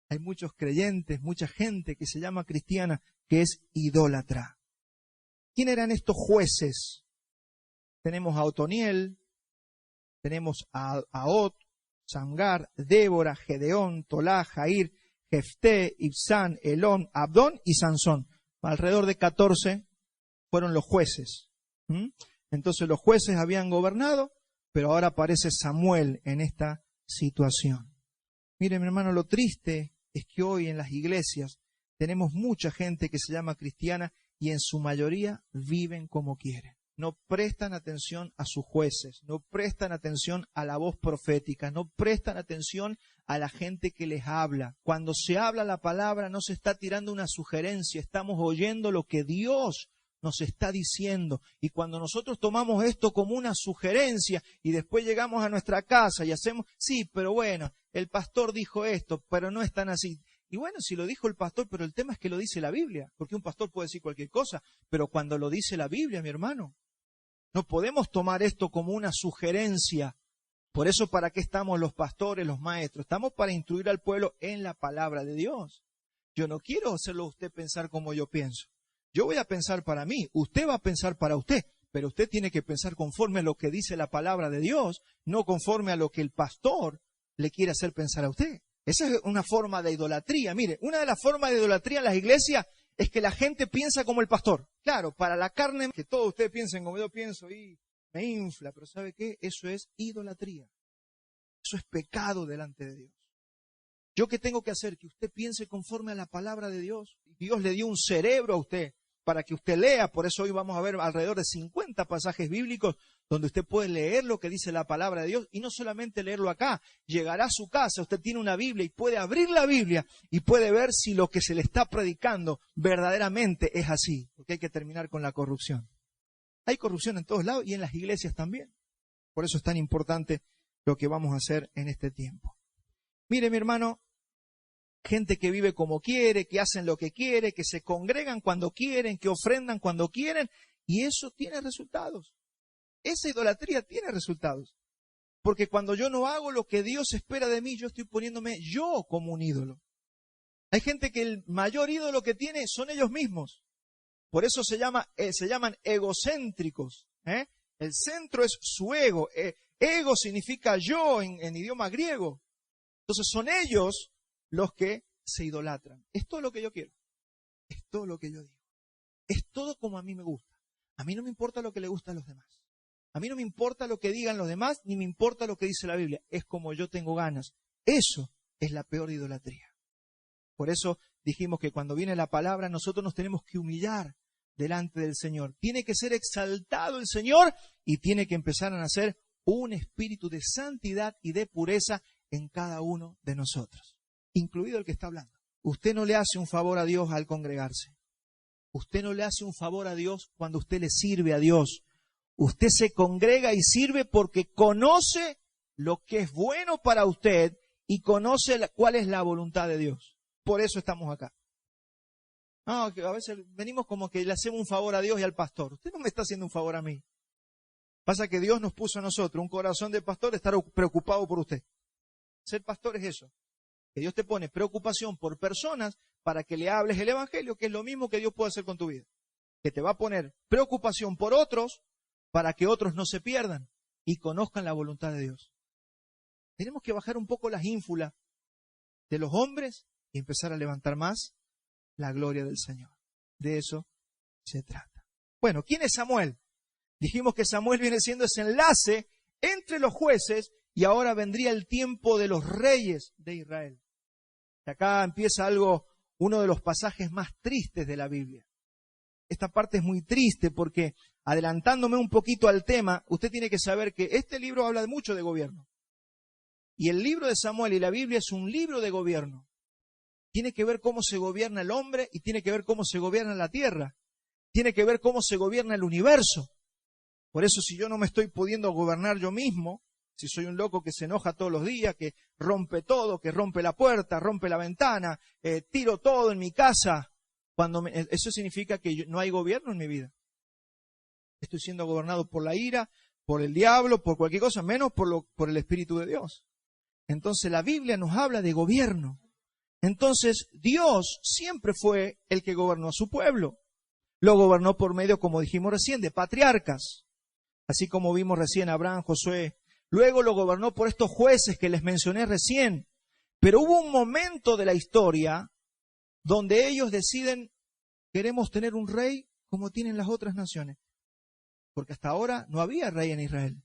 hay muchos creyentes, mucha gente que se llama cristiana, que es idólatra. ¿Quién eran estos jueces? Tenemos a Otoniel, tenemos a Ot, Samgar, Débora, Gedeón, Tolá, Jair, Jefté, Ibsán, Elón, Abdón y Sansón. Alrededor de 14 fueron los jueces. Entonces los jueces habían gobernado, pero ahora aparece Samuel en esta situación. Mire, mi hermano, lo triste es que hoy en las iglesias tenemos mucha gente que se llama cristiana y en su mayoría viven como quieren. No prestan atención a sus jueces, no prestan atención a la voz profética, no prestan atención a la gente que les habla. Cuando se habla la palabra no se está tirando una sugerencia, estamos oyendo lo que Dios nos está diciendo. Y cuando nosotros tomamos esto como una sugerencia y después llegamos a nuestra casa y hacemos, sí, pero bueno, el pastor dijo esto, pero no es tan así. Y bueno, si lo dijo el pastor, pero el tema es que lo dice la Biblia, porque un pastor puede decir cualquier cosa, pero cuando lo dice la Biblia, mi hermano, no podemos tomar esto como una sugerencia. Por eso, ¿para qué estamos los pastores, los maestros? Estamos para instruir al pueblo en la palabra de Dios. Yo no quiero hacerlo a usted pensar como yo pienso. Yo voy a pensar para mí, usted va a pensar para usted, pero usted tiene que pensar conforme a lo que dice la palabra de Dios, no conforme a lo que el pastor le quiere hacer pensar a usted. Esa es una forma de idolatría. Mire, una de las formas de idolatría en las iglesias es que la gente piensa como el pastor. Claro, para la carne, que todos ustedes piensen como yo pienso y me infla, pero ¿sabe qué? Eso es idolatría. Eso es pecado delante de Dios. ¿Yo qué tengo que hacer? Que usted piense conforme a la palabra de Dios. Dios le dio un cerebro a usted para que usted lea. Por eso hoy vamos a ver alrededor de 50 pasajes bíblicos donde usted puede leer lo que dice la palabra de Dios y no solamente leerlo acá. Llegará a su casa, usted tiene una Biblia y puede abrir la Biblia y puede ver si lo que se le está predicando verdaderamente es así. Porque hay que terminar con la corrupción. Hay corrupción en todos lados y en las iglesias también. Por eso es tan importante lo que vamos a hacer en este tiempo. Mire, mi hermano, gente que vive como quiere, que hacen lo que quiere, que se congregan cuando quieren, que ofrendan cuando quieren, y eso tiene resultados. Esa idolatría tiene resultados. Porque cuando yo no hago lo que Dios espera de mí, yo estoy poniéndome yo como un ídolo. Hay gente que el mayor ídolo que tiene son ellos mismos. Por eso se llaman egocéntricos. El centro es su ego. Ego significa yo en idioma griego. Entonces son ellos los que se idolatran. Es todo lo que yo quiero. Es todo lo que yo digo. Es todo como a mí me gusta. A mí no me importa lo que le gusta a los demás. A mí no me importa lo que digan los demás, ni me importa lo que dice la Biblia. Es como yo tengo ganas. Eso es la peor idolatría. Por eso dijimos que cuando viene la palabra, nosotros nos tenemos que humillar delante del Señor. Tiene que ser exaltado el Señor y tiene que empezar a nacer un espíritu de santidad y de pureza en cada uno de nosotros, incluido el que está hablando. usted no le hace un favor a Dios al congregarse. Usted no le hace un favor a Dios cuando usted le sirve a Dios. Usted se congrega y sirve porque conoce lo que es bueno para usted y conoce cuál es la voluntad de Dios. Por eso estamos acá. No, que a veces venimos como que le hacemos un favor a Dios y al pastor. Usted no me está haciendo un favor a mí. Pasa que Dios nos puso a nosotros un corazón de pastor, estar preocupado por usted. Ser pastor es eso. Que Dios te pone preocupación por personas para que le hables el evangelio, que es lo mismo que Dios puede hacer con tu vida. Que te va a poner preocupación por otros para que otros no se pierdan y conozcan la voluntad de Dios. Tenemos que bajar un poco las ínfulas de los hombres y empezar a levantar más la gloria del Señor. De eso se trata. Bueno, ¿quién es Samuel? Dijimos que Samuel viene siendo ese enlace entre los jueces y ahora vendría el tiempo de los reyes de Israel. Y acá empieza uno de los pasajes más tristes de la Biblia. Esta parte es muy triste porque, adelantándome un poquito al tema, usted tiene que saber que este libro habla mucho de gobierno. Y el libro de Samuel y la Biblia es un libro de gobierno. Tiene que ver cómo se gobierna el hombre y tiene que ver cómo se gobierna la tierra. Tiene que ver cómo se gobierna el universo. Por eso, si yo no me estoy pudiendo gobernar yo mismo, si soy un loco que se enoja todos los días, que rompe todo, que rompe la puerta, rompe la ventana, tiro todo en mi casa, eso significa que no hay gobierno en mi vida. Estoy siendo gobernado por la ira, por el diablo, por cualquier cosa, menos por el Espíritu de Dios. Entonces la Biblia nos habla de gobierno. Entonces Dios siempre fue el que gobernó a su pueblo. Lo gobernó por medio, como dijimos recién, de patriarcas. Así como vimos recién Abraham, Josué. Luego lo gobernó por estos jueces que les mencioné recién. Pero hubo un momento de la historia donde ellos deciden, queremos tener un rey como tienen las otras naciones. Porque hasta ahora no había rey en Israel.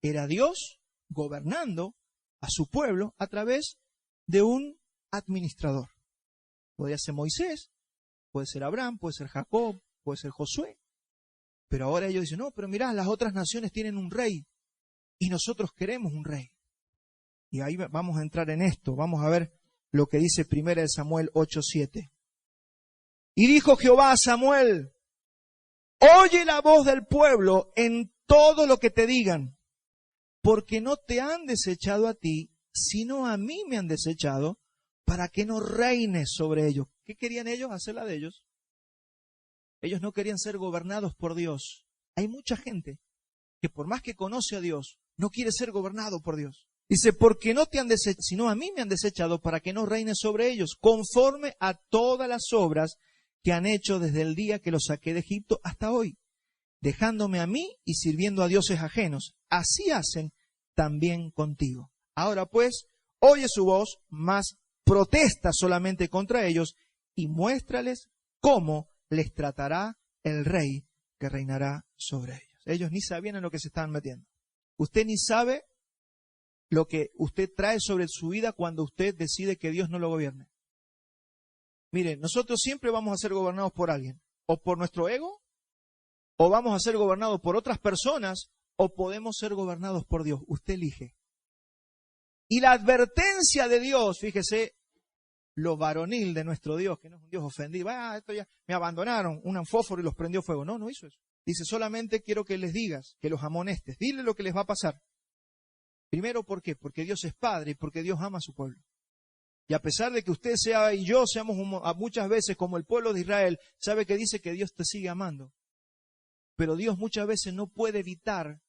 Era Dios gobernando a su pueblo a través de un administrador. Podría ser Moisés, puede ser Abraham, puede ser Jacob, puede ser Josué. Pero ahora ellos dicen, no, pero mirá, las otras naciones tienen un rey y nosotros queremos un rey. Y ahí vamos a entrar en esto. Vamos a ver lo que dice 1 Samuel 8:7. Y dijo Jehová a Samuel, oye la voz del pueblo en todo lo que te digan, porque no te han desechado a ti, sino a mí me han desechado, para que no reines sobre ellos. ¿Qué querían ellos? Hacerla de ellos. Ellos no querían ser gobernados por Dios. Hay mucha gente que por más que conoce a Dios, no quiere ser gobernado por Dios. Dice, porque no te han desechado, sino a mí me han desechado para que no reines sobre ellos, conforme a todas las obras que han hecho desde el día que los saqué de Egipto hasta hoy, dejándome a mí y sirviendo a dioses ajenos. Así hacen también contigo. Ahora pues, oye su voz, mas protesta solamente contra ellos y muéstrales cómo les tratará el rey que reinará sobre ellos. Ellos ni sabían en lo que se estaban metiendo. Usted ni sabe lo que usted trae sobre su vida cuando usted decide que Dios no lo gobierne. Mire, nosotros siempre vamos a ser gobernados por alguien, o por nuestro ego, o vamos a ser gobernados por otras personas, o podemos ser gobernados por Dios. Usted elige. Y la advertencia de Dios, fíjese, lo varonil de nuestro Dios, que no es un Dios ofendido. Esto ya me abandonaron, un fósforo y los prendió fuego. No, no hizo eso. Dice, solamente quiero que les digas, que los amonestes. Dile lo que les va a pasar. Primero, ¿por qué? Porque Dios es Padre y porque Dios ama a su pueblo. Y a pesar de que usted sea y yo seamos muchas veces como el pueblo de Israel, sabe que dice que Dios te sigue amando. Pero Dios muchas veces no puede evitar.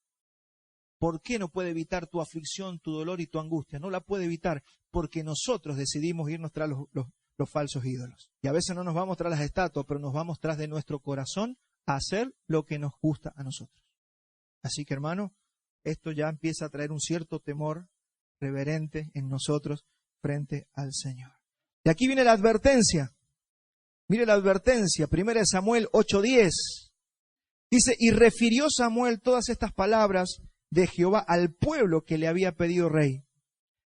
¿Por qué no puede evitar tu aflicción, tu dolor y tu angustia? No la puede evitar porque nosotros decidimos irnos tras los falsos ídolos. Y a veces no nos vamos tras las estatuas, pero nos vamos tras de nuestro corazón a hacer lo que nos gusta a nosotros. Así que, hermano, esto ya empieza a traer un cierto temor reverente en nosotros frente al Señor. Y aquí viene la advertencia. Mire la advertencia, 1 Samuel 8:10. Dice, y refirió Samuel todas estas palabras de Jehová al pueblo que le había pedido rey.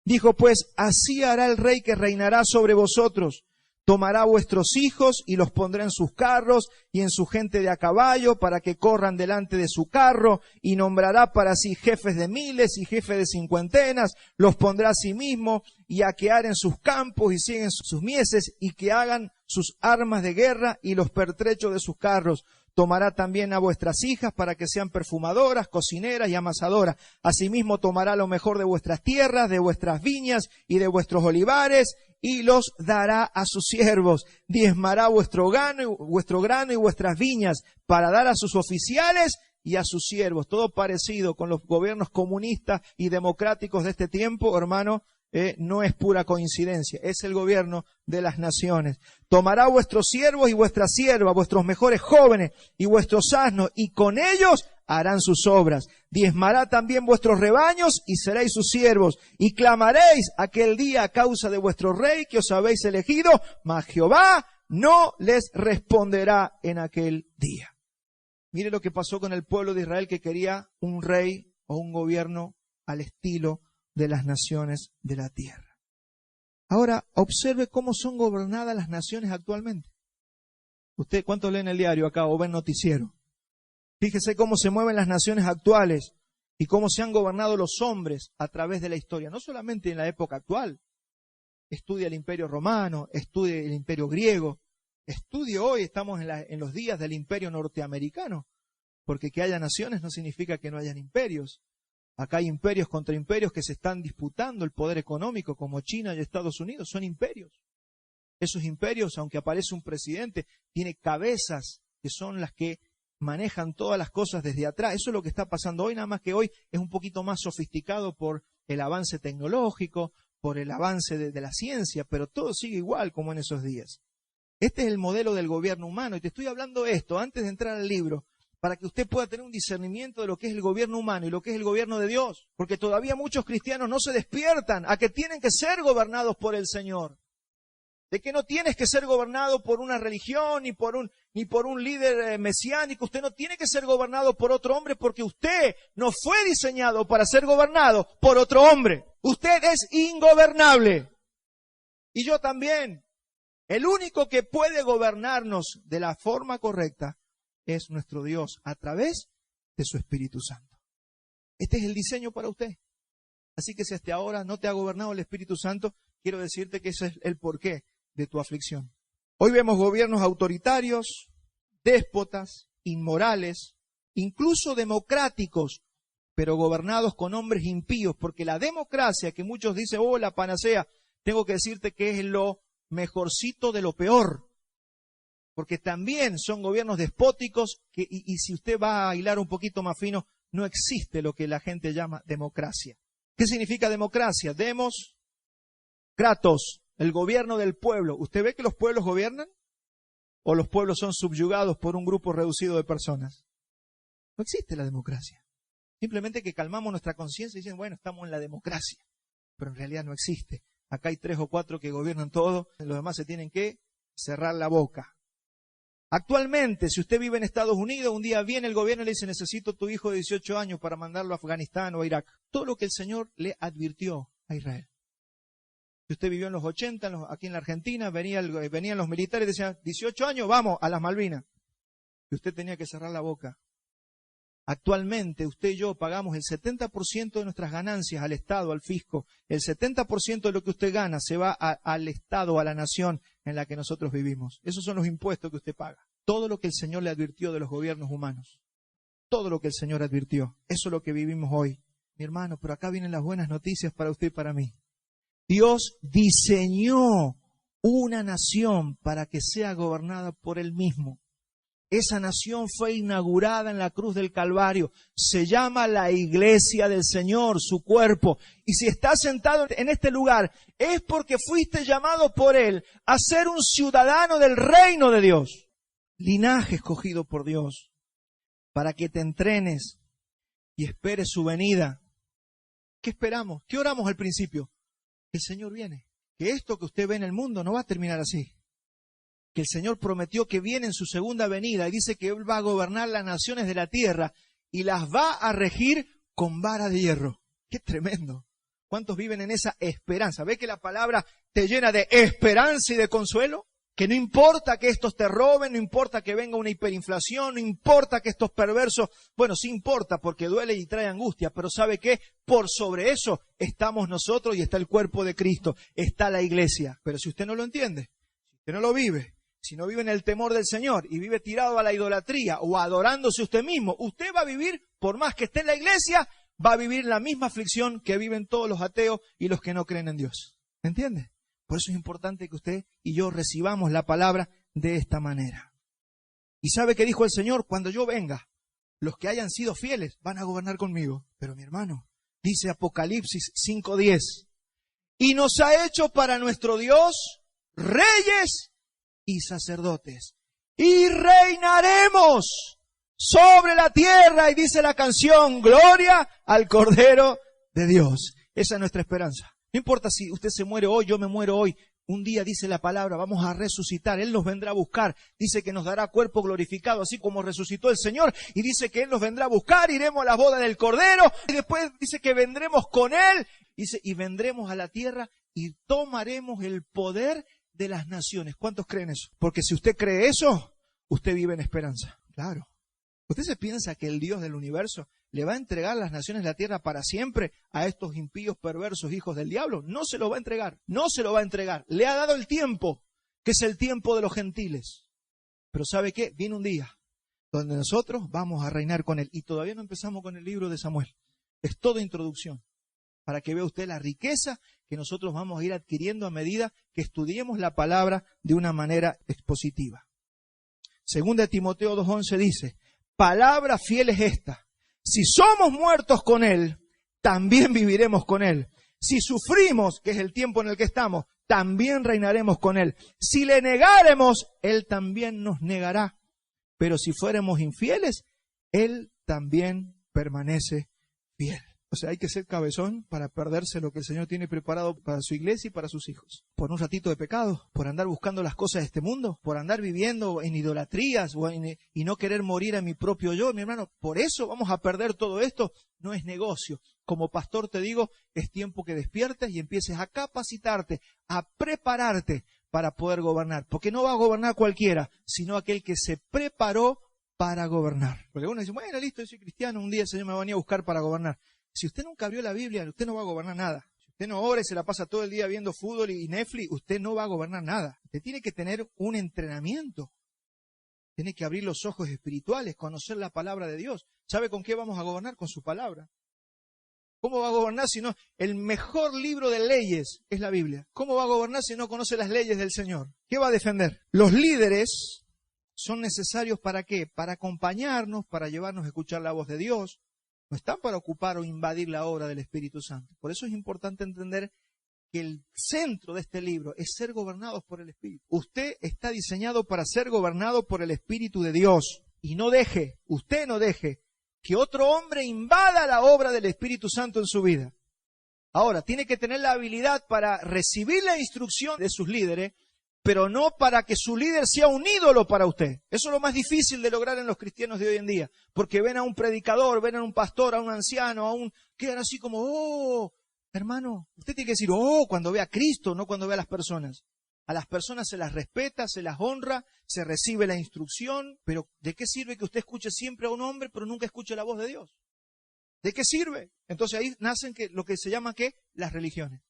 Dijo pues, así hará el rey que reinará sobre vosotros. Tomará vuestros hijos y los pondrá en sus carros y en su gente de a caballo para que corran delante de su carro, y nombrará para sí jefes de miles y jefes de cincuentenas, los pondrá a sí mismo y aquear en sus campos y siguen sus mieses y que hagan sus armas de guerra y los pertrechos de sus carros. Tomará también a vuestras hijas para que sean perfumadoras, cocineras y amasadoras. Asimismo tomará lo mejor de vuestras tierras, de vuestras viñas y de vuestros olivares, y los dará a sus siervos. Diezmará vuestro grano y vuestras viñas para dar a sus oficiales y a sus siervos. Todo parecido con los gobiernos comunistas y democráticos de este tiempo, hermano. No es pura coincidencia, es el gobierno de las naciones. Tomará vuestros siervos y vuestras siervas, vuestros mejores jóvenes y vuestros asnos, y con ellos harán sus obras. Diezmará también vuestros rebaños y seréis sus siervos, y clamaréis aquel día a causa de vuestro rey que os habéis elegido, mas Jehová no les responderá en aquel día. Mire lo que pasó con el pueblo de Israel, que quería un rey o un gobierno al estilo de las naciones de la tierra. Ahora, observe cómo son gobernadas las naciones actualmente. ¿Usted cuántos leen el diario acá o ven noticiero? Fíjese cómo se mueven las naciones actuales y cómo se han gobernado los hombres a través de la historia, no solamente en la época actual. Estudia el Imperio Romano, estudia el Imperio Griego, estudie hoy, estamos en los días del Imperio Norteamericano, porque que haya naciones no significa que no hayan imperios. Acá hay imperios contra imperios que se están disputando el poder económico, como China y Estados Unidos, son imperios. Esos imperios, aunque aparece un presidente, tiene cabezas que son las que manejan todas las cosas desde atrás. Eso es lo que está pasando hoy, nada más que hoy es un poquito más sofisticado por el avance tecnológico, por el avance de la ciencia, pero todo sigue igual como en esos días. Este es el modelo del gobierno humano, y te estoy hablando esto antes de entrar al libro, para que usted pueda tener un discernimiento de lo que es el gobierno humano y lo que es el gobierno de Dios. Porque todavía muchos cristianos no se despiertan a que tienen que ser gobernados por el Señor. De que no tienes que ser gobernado por una religión ni por un líder mesiánico. Usted no tiene que ser gobernado por otro hombre, porque usted no fue diseñado para ser gobernado por otro hombre. Usted es ingobernable. Y yo también. El único que puede gobernarnos de la forma correcta es nuestro Dios a través de su Espíritu Santo. Este es el diseño para usted. Así que si hasta ahora no te ha gobernado el Espíritu Santo, quiero decirte que ese es el porqué de tu aflicción. Hoy vemos gobiernos autoritarios, déspotas, inmorales, incluso democráticos, pero gobernados con hombres impíos, porque la democracia, que muchos dicen, oh, la panacea, tengo que decirte que es lo mejorcito de lo peor. Porque también son gobiernos despóticos y si usted va a hilar un poquito más fino, no existe lo que la gente llama democracia. ¿Qué significa democracia? Demos, kratos, el gobierno del pueblo. ¿Usted ve que los pueblos gobiernan? ¿O los pueblos son subyugados por un grupo reducido de personas? No existe la democracia. Simplemente que calmamos nuestra conciencia y dicen, bueno, estamos en la democracia. Pero en realidad no existe. Acá hay 3 o 4 que gobiernan todo, los demás se tienen que cerrar la boca. Actualmente, si usted vive en Estados Unidos, un día viene el gobierno y le dice, necesito tu hijo de 18 años para mandarlo a Afganistán o a Irak. Todo lo que el Señor le advirtió a Israel. Si usted vivió en los 80, aquí en la Argentina, venían los militares y decían, 18 años, vamos a las Malvinas. Y usted tenía que cerrar la boca. Actualmente, usted y yo pagamos el 70% de nuestras ganancias al Estado, al fisco. El 70% de lo que usted gana se va al Estado, a la nación en la que nosotros vivimos. Esos son los impuestos que usted paga. Todo lo que el Señor le advirtió de los gobiernos humanos. Todo lo que el Señor advirtió. Eso es lo que vivimos hoy. Mi hermano, pero acá vienen las buenas noticias para usted y para mí. Dios diseñó una nación para que sea gobernada por Él mismo. Esa nación fue inaugurada en la cruz del Calvario. Se llama la Iglesia del Señor, su cuerpo. Y si estás sentado en este lugar, es porque fuiste llamado por Él a ser un ciudadano del reino de Dios. Linaje escogido por Dios, para que te entrenes y esperes su venida. ¿Qué esperamos? ¿Qué oramos al principio? Que el Señor viene. Que esto que usted ve en el mundo no va a terminar así. Que el Señor prometió que viene en su segunda venida y dice que Él va a gobernar las naciones de la tierra y las va a regir con vara de hierro. ¡Qué tremendo! ¿Cuántos viven en esa esperanza? ¿Ve que la palabra te llena de esperanza y de consuelo? Que no importa que estos te roben, no importa que venga una hiperinflación, no importa que estos perversos, bueno, sí importa porque duele y trae angustia, pero ¿sabe qué? Por sobre eso estamos nosotros y está el cuerpo de Cristo, está la iglesia. Pero si usted no lo entiende, si usted no lo vive, si no vive en el temor del Señor y vive tirado a la idolatría o adorándose usted mismo, usted va a vivir, por más que esté en la iglesia, va a vivir la misma aflicción que viven todos los ateos y los que no creen en Dios. ¿Me entiende? Por eso es importante que usted y yo recibamos la palabra de esta manera. ¿Y sabe qué dijo el Señor? Cuando yo venga, los que hayan sido fieles van a gobernar conmigo. Pero mi hermano, dice Apocalipsis 5:10, y nos ha hecho para nuestro Dios reyes y sacerdotes, y reinaremos sobre la tierra. Y dice la canción, gloria al Cordero de Dios. Esa es nuestra esperanza. No importa si usted se muere hoy, yo me muero hoy. Un día, dice la palabra, vamos a resucitar. Él nos vendrá a buscar. Dice que nos dará cuerpo glorificado, así como resucitó el Señor. Y dice que Él nos vendrá a buscar. Iremos a la boda del Cordero. Y después dice que vendremos con Él. Dice, y vendremos a la tierra y tomaremos el poder de las naciones. ¿Cuántos creen eso? Porque si usted cree eso, usted vive en esperanza. Claro. ¿Usted se piensa que el Dios del universo le va a entregar las naciones de la tierra para siempre a estos impíos, perversos hijos del diablo? No se lo va a entregar, no se lo va a entregar. Le ha dado el tiempo, que es el tiempo de los gentiles. Pero ¿sabe qué? Viene un día donde nosotros vamos a reinar con Él. Y todavía no empezamos con el libro de Samuel. Es toda introducción, para que vea usted la riqueza que nosotros vamos a ir adquiriendo a medida que estudiemos la palabra de una manera expositiva. Segunda de Timoteo 2:11 dice, palabra fiel es esta: si somos muertos con Él, también viviremos con Él. Si sufrimos, que es el tiempo en el que estamos, también reinaremos con Él. Si le negáremos, Él también nos negará. Pero si fuéramos infieles, Él también permanece fiel. O sea, hay que ser cabezón para perderse lo que el Señor tiene preparado para su iglesia y para sus hijos. Por un ratito de pecado, por andar buscando las cosas de este mundo, por andar viviendo en idolatrías y no querer morir a mi propio yo. Mi hermano, por eso vamos a perder todo esto. No es negocio. Como pastor te digo, es tiempo que despiertes y empieces a capacitarte, a prepararte para poder gobernar. Porque no va a gobernar cualquiera, sino aquel que se preparó para gobernar. Porque uno dice, bueno, listo, yo soy cristiano, un día el Señor me va a venir a buscar para gobernar. Si usted nunca abrió la Biblia, usted no va a gobernar nada. Si usted no ora y se la pasa todo el día viendo fútbol y Netflix, usted no va a gobernar nada. Usted tiene que tener un entrenamiento. Tiene que abrir los ojos espirituales, conocer la palabra de Dios. ¿Sabe con qué vamos a gobernar? Con su palabra. ¿Cómo va a gobernar si no? El mejor libro de leyes es la Biblia. ¿Cómo va a gobernar si no conoce las leyes del Señor? ¿Qué va a defender? Los líderes son necesarios ¿para qué? Para acompañarnos, para llevarnos a escuchar la voz de Dios. No están para ocupar o invadir la obra del Espíritu Santo. Por eso es importante entender que el centro de este libro es ser gobernados por el Espíritu. Usted está diseñado para ser gobernado por el Espíritu de Dios. Y usted no deje que otro hombre invada la obra del Espíritu Santo en su vida. Ahora, tiene que tener la habilidad para recibir la instrucción de sus líderes, pero no para que su líder sea un ídolo para usted. Eso es lo más difícil de lograr en los cristianos de hoy en día, porque ven a un predicador, ven a un pastor, a un anciano, quedan así como, oh, hermano, usted tiene que decir, oh, cuando ve a Cristo, no cuando ve a las personas. A las personas se las respeta, se las honra, se recibe la instrucción, pero ¿de qué sirve que usted escuche siempre a un hombre, pero nunca escuche la voz de Dios? ¿De qué sirve? Entonces ahí nacen lo que se llama ¿qué? Las religiones.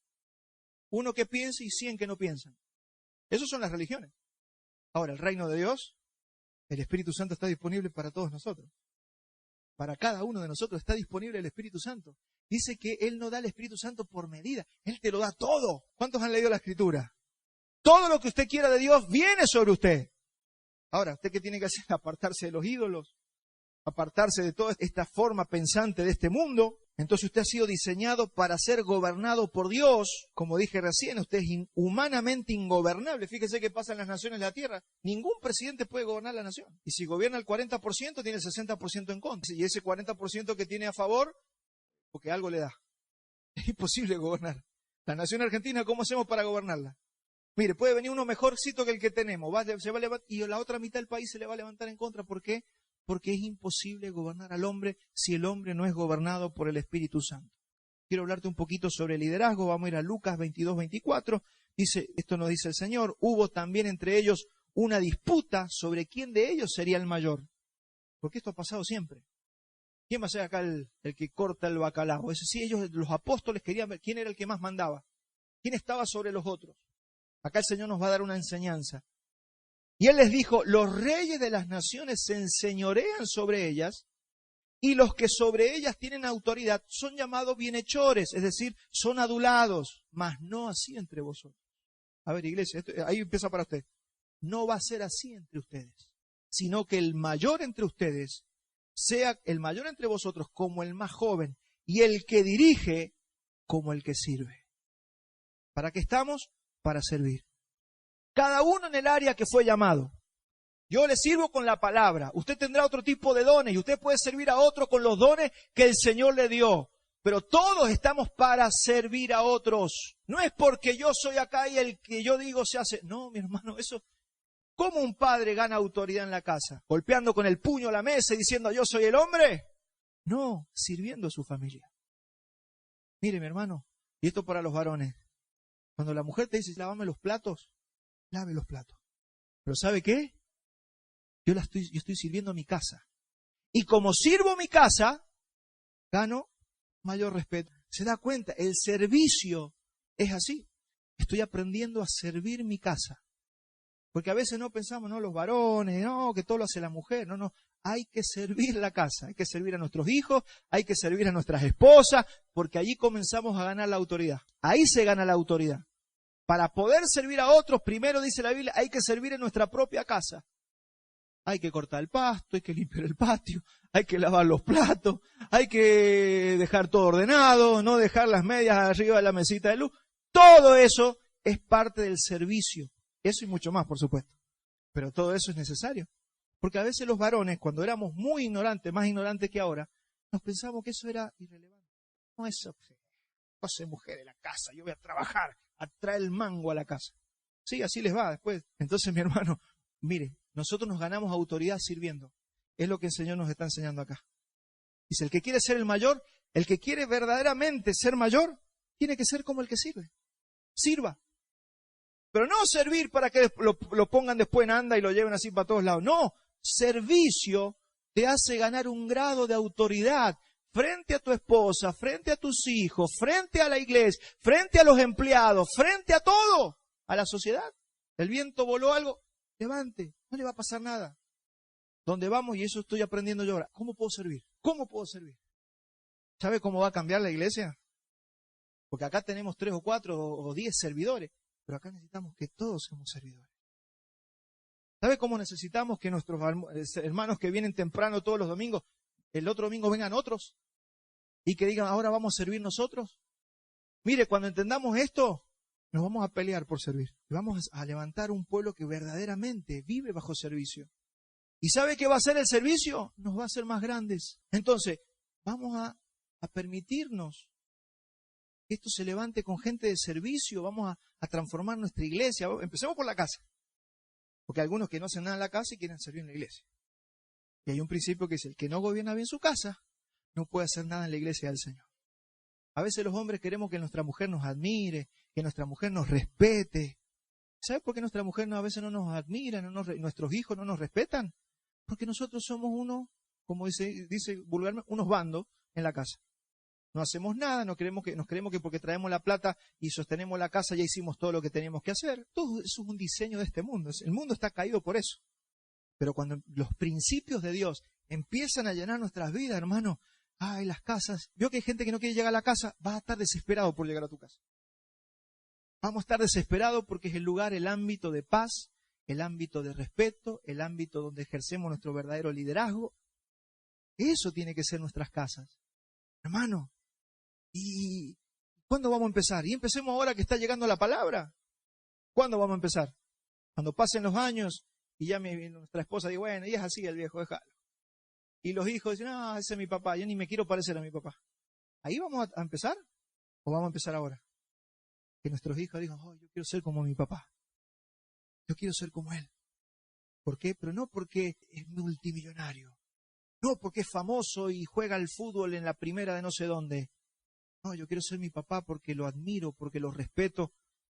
Uno que piensa y 100 que no piensan. Esas son las religiones. Ahora, el reino de Dios, el Espíritu Santo está disponible para todos nosotros. Para cada uno de nosotros está disponible el Espíritu Santo. Dice que Él no da el Espíritu Santo por medida. Él te lo da todo. ¿Cuántos han leído la Escritura? Todo lo que usted quiera de Dios viene sobre usted. Ahora, ¿usted qué tiene que hacer? Apartarse de los ídolos, apartarse de toda esta forma pensante de este mundo. Entonces usted ha sido diseñado para ser gobernado por Dios. Como dije recién, usted es humanamente ingobernable. Fíjese qué pasa en las naciones de la tierra. Ningún presidente puede gobernar la nación. Y si gobierna el 40%, tiene el 60% en contra. Y ese 40% que tiene a favor, porque algo le da. Es imposible gobernar. La nación argentina, ¿cómo hacemos para gobernarla? Mire, puede venir uno mejorcito que el que tenemos. Se va a levantar, y la otra mitad del país se le va a levantar en contra. ¿Por qué? Porque es imposible gobernar al hombre si el hombre no es gobernado por el Espíritu Santo. Quiero hablarte un poquito sobre liderazgo. Vamos a ir a Lucas 22-24. Dice, esto nos dice el Señor, hubo también entre ellos una disputa sobre quién de ellos sería el mayor. Porque esto ha pasado siempre. ¿Quién va a ser acá el que corta el bacalao? Es decir, ellos, los apóstoles, querían ver quién era el que más mandaba. ¿Quién estaba sobre los otros? Acá el Señor nos va a dar una enseñanza. Y Él les dijo, los reyes de las naciones se enseñorean sobre ellas, y los que sobre ellas tienen autoridad son llamados bienhechores, es decir, son adulados, mas no así entre vosotros. A ver, iglesia, ahí empieza para usted. No va a ser así entre ustedes, sino que el mayor entre ustedes sea el mayor entre vosotros como el más joven, y el que dirige como el que sirve. ¿Para qué estamos? Para servir. Cada uno en el área que fue llamado. Yo le sirvo con la palabra. Usted tendrá otro tipo de dones y usted puede servir a otro con los dones que el Señor le dio. Pero todos estamos para servir a otros. No es porque yo soy acá y el que yo digo se hace. No, mi hermano, eso. ¿Cómo un padre gana autoridad en la casa? ¿Golpeando con el puño a la mesa y diciendo yo soy el hombre? No, sirviendo a su familia. Mire, mi hermano, y esto para los varones. Cuando la mujer te dice lávame los platos, lave los platos. Pero ¿sabe qué? Yo estoy sirviendo a mi casa. Y como sirvo mi casa, gano mayor respeto. ¿Se da cuenta? El servicio es así. Estoy aprendiendo a servir mi casa. Porque a veces no pensamos, no, los varones, no, que todo lo hace la mujer. No, no. Hay que servir la casa. Hay que servir a nuestros hijos, hay que servir a nuestras esposas, porque allí comenzamos a ganar la autoridad. Ahí se gana la autoridad. Para poder servir a otros, primero dice la Biblia, hay que servir en nuestra propia casa. Hay que cortar el pasto, hay que limpiar el patio, hay que lavar los platos, hay que dejar todo ordenado, no dejar las medias arriba de la mesita de luz. Todo eso es parte del servicio. Eso y mucho más, por supuesto. Pero todo eso es necesario. Porque a veces los varones, cuando éramos muy ignorantes, más ignorantes que ahora, nos pensamos que eso era irrelevante. No, eso, no soy mujer de la casa, yo voy a trabajar, a traer el mango a la casa. Sí, así les va después. Entonces, mi hermano, mire, nosotros nos ganamos autoridad sirviendo. Es lo que el Señor nos está enseñando acá. Dice, el que quiere ser el mayor, el que quiere verdaderamente ser mayor, tiene que ser como el que sirve. Sirva. Pero no servir para que lo pongan después en anda y lo lleven así para todos lados. No, servicio te hace ganar un grado de autoridad frente a tu esposa, frente a tus hijos, frente a la iglesia, frente a los empleados, frente a todo, a la sociedad. El viento voló algo, levante, no le va a pasar nada. ¿Dónde vamos? Y eso estoy aprendiendo yo ahora. ¿Cómo puedo servir? ¿Cómo puedo servir? ¿Sabe cómo va a cambiar la iglesia? Porque acá tenemos 3 o 4 o 10 servidores, pero acá necesitamos que todos seamos servidores. ¿Sabe cómo necesitamos que nuestros hermanos que vienen temprano todos los domingos, el otro domingo vengan otros y que digan, ahora vamos a servir nosotros? Mire, cuando entendamos esto, nos vamos a pelear por servir. Y vamos a levantar un pueblo que verdaderamente vive bajo servicio. ¿Y sabe qué va a hacer el servicio? Nos va a hacer más grandes. Entonces, vamos a permitirnos que esto se levante con gente de servicio. Vamos a transformar nuestra iglesia. Empecemos por la casa. Porque hay algunos que no hacen nada en la casa y quieren servir en la iglesia. Y hay un principio que dice, el que no gobierna bien su casa, no puede hacer nada en la iglesia del Señor. A veces los hombres queremos que nuestra mujer nos admire, que nuestra mujer nos respete. ¿Sabe por qué nuestra mujer a veces no nos admira, nuestros hijos no nos respetan? Porque nosotros somos como dice vulgarmente, unos bandos en la casa. No hacemos nada, nos creemos que porque traemos la plata y sostenemos la casa ya hicimos todo lo que teníamos que hacer. Todo eso es un diseño de este mundo. El mundo está caído por eso. Pero cuando los principios de Dios empiezan a llenar nuestras vidas, hermano, ay, las casas. Veo que hay gente que no quiere llegar a la casa, vas a estar desesperado por llegar a tu casa. Vamos a estar desesperados porque es el lugar, el ámbito de paz, el ámbito de respeto, el ámbito donde ejercemos nuestro verdadero liderazgo. Eso tiene que ser nuestras casas. Hermano, ¿y cuándo vamos a empezar? Y empecemos ahora que está llegando la palabra. ¿Cuándo vamos a empezar? Cuando pasen los años y ya nuestra esposa dice, bueno, y es así el viejo, déjalo. Y los hijos dicen, no, ese es mi papá, yo ni me quiero parecer a mi papá. ¿Ahí vamos a empezar? ¿O vamos a empezar ahora? Que nuestros hijos digan, oh, yo quiero ser como mi papá. Yo quiero ser como él. ¿Por qué? Pero no porque es multimillonario. No porque es famoso y juega al fútbol en la primera de no sé dónde. No, yo quiero ser mi papá porque lo admiro, porque lo respeto,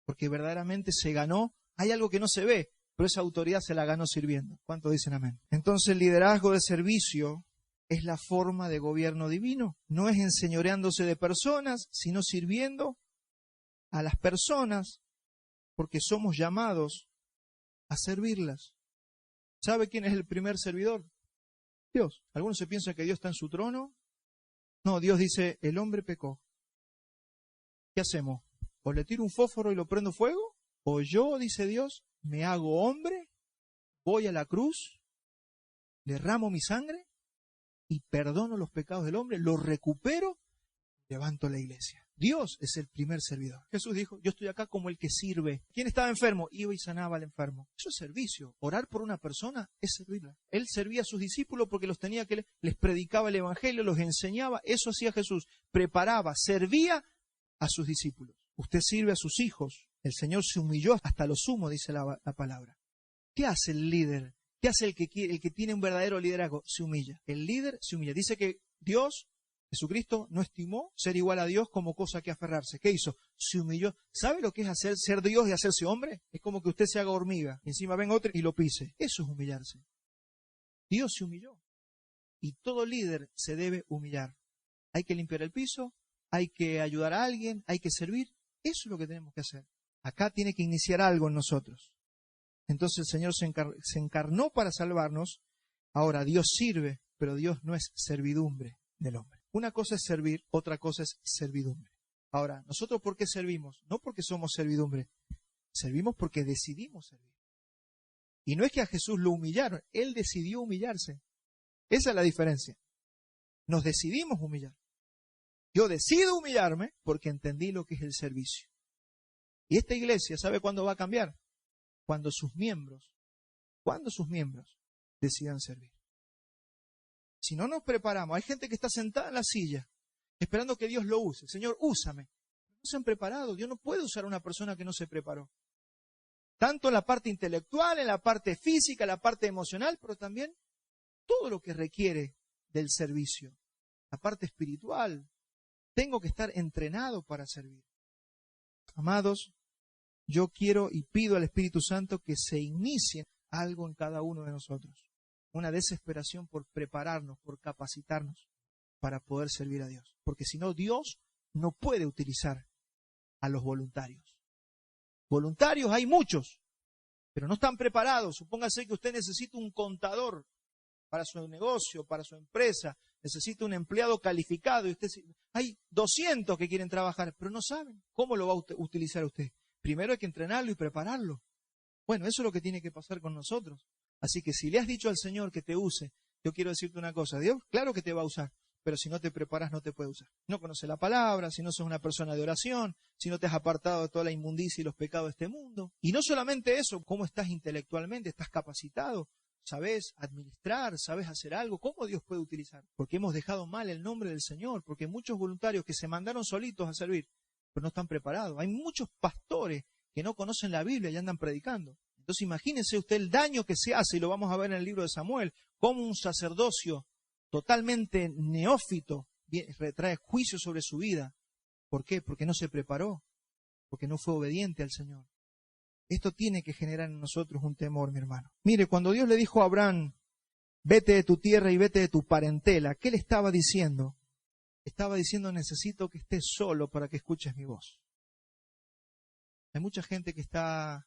porque verdaderamente se ganó. Hay algo que no se ve, pero esa autoridad se la ganó sirviendo. ¿Cuántos dicen amén? Entonces el liderazgo de servicio es la forma de gobierno divino. No es enseñoreándose de personas, sino sirviendo a las personas, porque somos llamados a servirlas. ¿Sabe quién es el primer servidor? Dios. Algunos se piensan que Dios está en su trono. No, Dios dice, el hombre pecó. ¿Qué hacemos? ¿O le tiro un fósforo y lo prendo fuego? ¿O yo, dice Dios, me hago hombre, voy a la cruz, derramo mi sangre y perdono los pecados del hombre, lo recupero, levanto la iglesia? Dios es el primer servidor. Jesús dijo, yo estoy acá como el que sirve. ¿Quién estaba enfermo? Iba y sanaba al enfermo. Eso es servicio. Orar por una persona es servirla. Él servía a sus discípulos porque los tenía que, les predicaba el evangelio, los enseñaba. Eso hacía Jesús. Preparaba, servía a sus discípulos. Usted sirve a sus hijos. El Señor se humilló hasta lo sumo, dice la palabra. ¿Qué hace el líder? ¿Qué hace el que tiene un verdadero liderazgo? Se humilla. El líder se humilla. Dice que Dios, Jesucristo, no estimó ser igual a Dios como cosa que aferrarse. ¿Qué hizo? Se humilló. ¿Sabe lo que es ser Dios y hacerse hombre? Es como que usted se haga hormiga y encima venga otro y lo pise. Eso es humillarse. Dios se humilló. Y todo líder se debe humillar. Hay que limpiar el piso, hay que ayudar a alguien, hay que servir. Eso es lo que tenemos que hacer. Acá tiene que iniciar algo en nosotros. Entonces el Señor se encarnó para salvarnos. Ahora Dios sirve, pero Dios no es servidumbre del hombre. Una cosa es servir, otra cosa es servidumbre. Ahora, ¿nosotros por qué servimos? No porque somos servidumbre. Servimos porque decidimos servir. Y no es que a Jesús lo humillaron, Él decidió humillarse. Esa es la diferencia. Nos decidimos humillar. Yo decido humillarme porque entendí lo que es el servicio. Y esta iglesia, ¿sabe cuándo va a cambiar? Cuando sus miembros decidan servir. Si no nos preparamos, hay gente que está sentada en la silla, esperando que Dios lo use. Señor, úsame. No se han preparado. Dios no puede usar a una persona que no se preparó. Tanto en la parte intelectual, en la parte física, en la parte emocional, pero también todo lo que requiere del servicio. La parte espiritual. Tengo que estar entrenado para servir. Amados, yo quiero y pido al Espíritu Santo que se inicie algo en cada uno de nosotros. Una desesperación por prepararnos, por capacitarnos para poder servir a Dios. Porque si no, Dios no puede utilizar a los voluntarios. Voluntarios hay muchos, pero no están preparados. Supóngase que usted necesita un contador para su negocio, para su empresa, necesita un empleado calificado y usted, hay 200 que quieren trabajar, pero no saben cómo lo va a utilizar usted. Primero hay que entrenarlo y prepararlo. Bueno, eso es lo que tiene que pasar con nosotros. Así que si le has dicho al Señor que te use, yo quiero decirte una cosa, Dios, claro que te va a usar, pero si no te preparas no te puede usar. No conoces la palabra, si no sos una persona de oración, si no te has apartado de toda la inmundicia y los pecados de este mundo. Y no solamente eso, cómo estás intelectualmente, estás capacitado, sabes administrar, sabes hacer algo, ¿cómo Dios puede utilizar? Porque hemos dejado mal el nombre del Señor, porque hay muchos voluntarios que se mandaron solitos a servir, pero no están preparados. Hay muchos pastores que no conocen la Biblia y andan predicando. Entonces imagínese usted el daño que se hace, y lo vamos a ver en el libro de Samuel, cómo un sacerdocio totalmente neófito trae juicio sobre su vida. ¿Por qué? Porque no se preparó, porque no fue obediente al Señor. Esto tiene que generar en nosotros un temor, mi hermano. Mire, cuando Dios le dijo a Abraham, vete de tu tierra y vete de tu parentela, ¿qué le estaba diciendo? Estaba diciendo, necesito que estés solo para que escuches mi voz. Hay mucha gente que está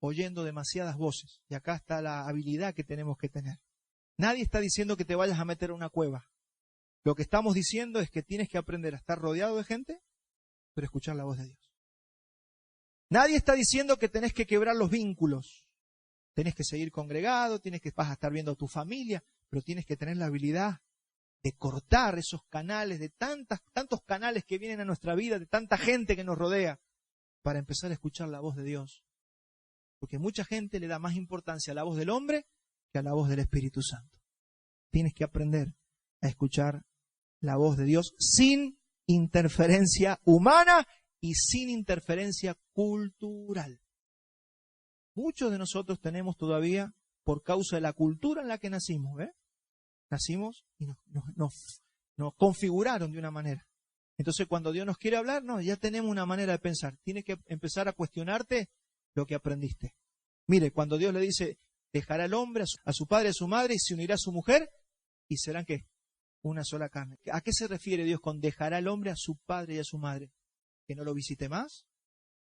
oyendo demasiadas voces, y acá está la habilidad que tenemos que tener. Nadie está diciendo que te vayas a meter a una cueva. Lo que estamos diciendo es que tienes que aprender a estar rodeado de gente, pero escuchar la voz de Dios. Nadie está diciendo que tenés que quebrar los vínculos. Tenés que seguir congregado, vas a estar viendo a tu familia, pero tienes que tener la habilidad de cortar esos canales, de tantos canales que vienen a nuestra vida, de tanta gente que nos rodea, para empezar a escuchar la voz de Dios. Porque mucha gente le da más importancia a la voz del hombre que a la voz del Espíritu Santo. Tienes que aprender a escuchar la voz de Dios sin interferencia humana y sin interferencia cultural. Muchos de nosotros tenemos todavía, por causa de la cultura en la que nacimos, nacimos y nos configuraron de una manera. Entonces cuando Dios nos quiere hablar, no, ya tenemos una manera de pensar. Tienes que empezar a cuestionarte lo que aprendiste. Mire, cuando Dios le dice, dejará el hombre a su padre y a su madre y se unirá a su mujer y serán ¿qué? Una sola carne. ¿A qué se refiere Dios con dejará el hombre a su padre y a su madre? ¿Que no lo visite más?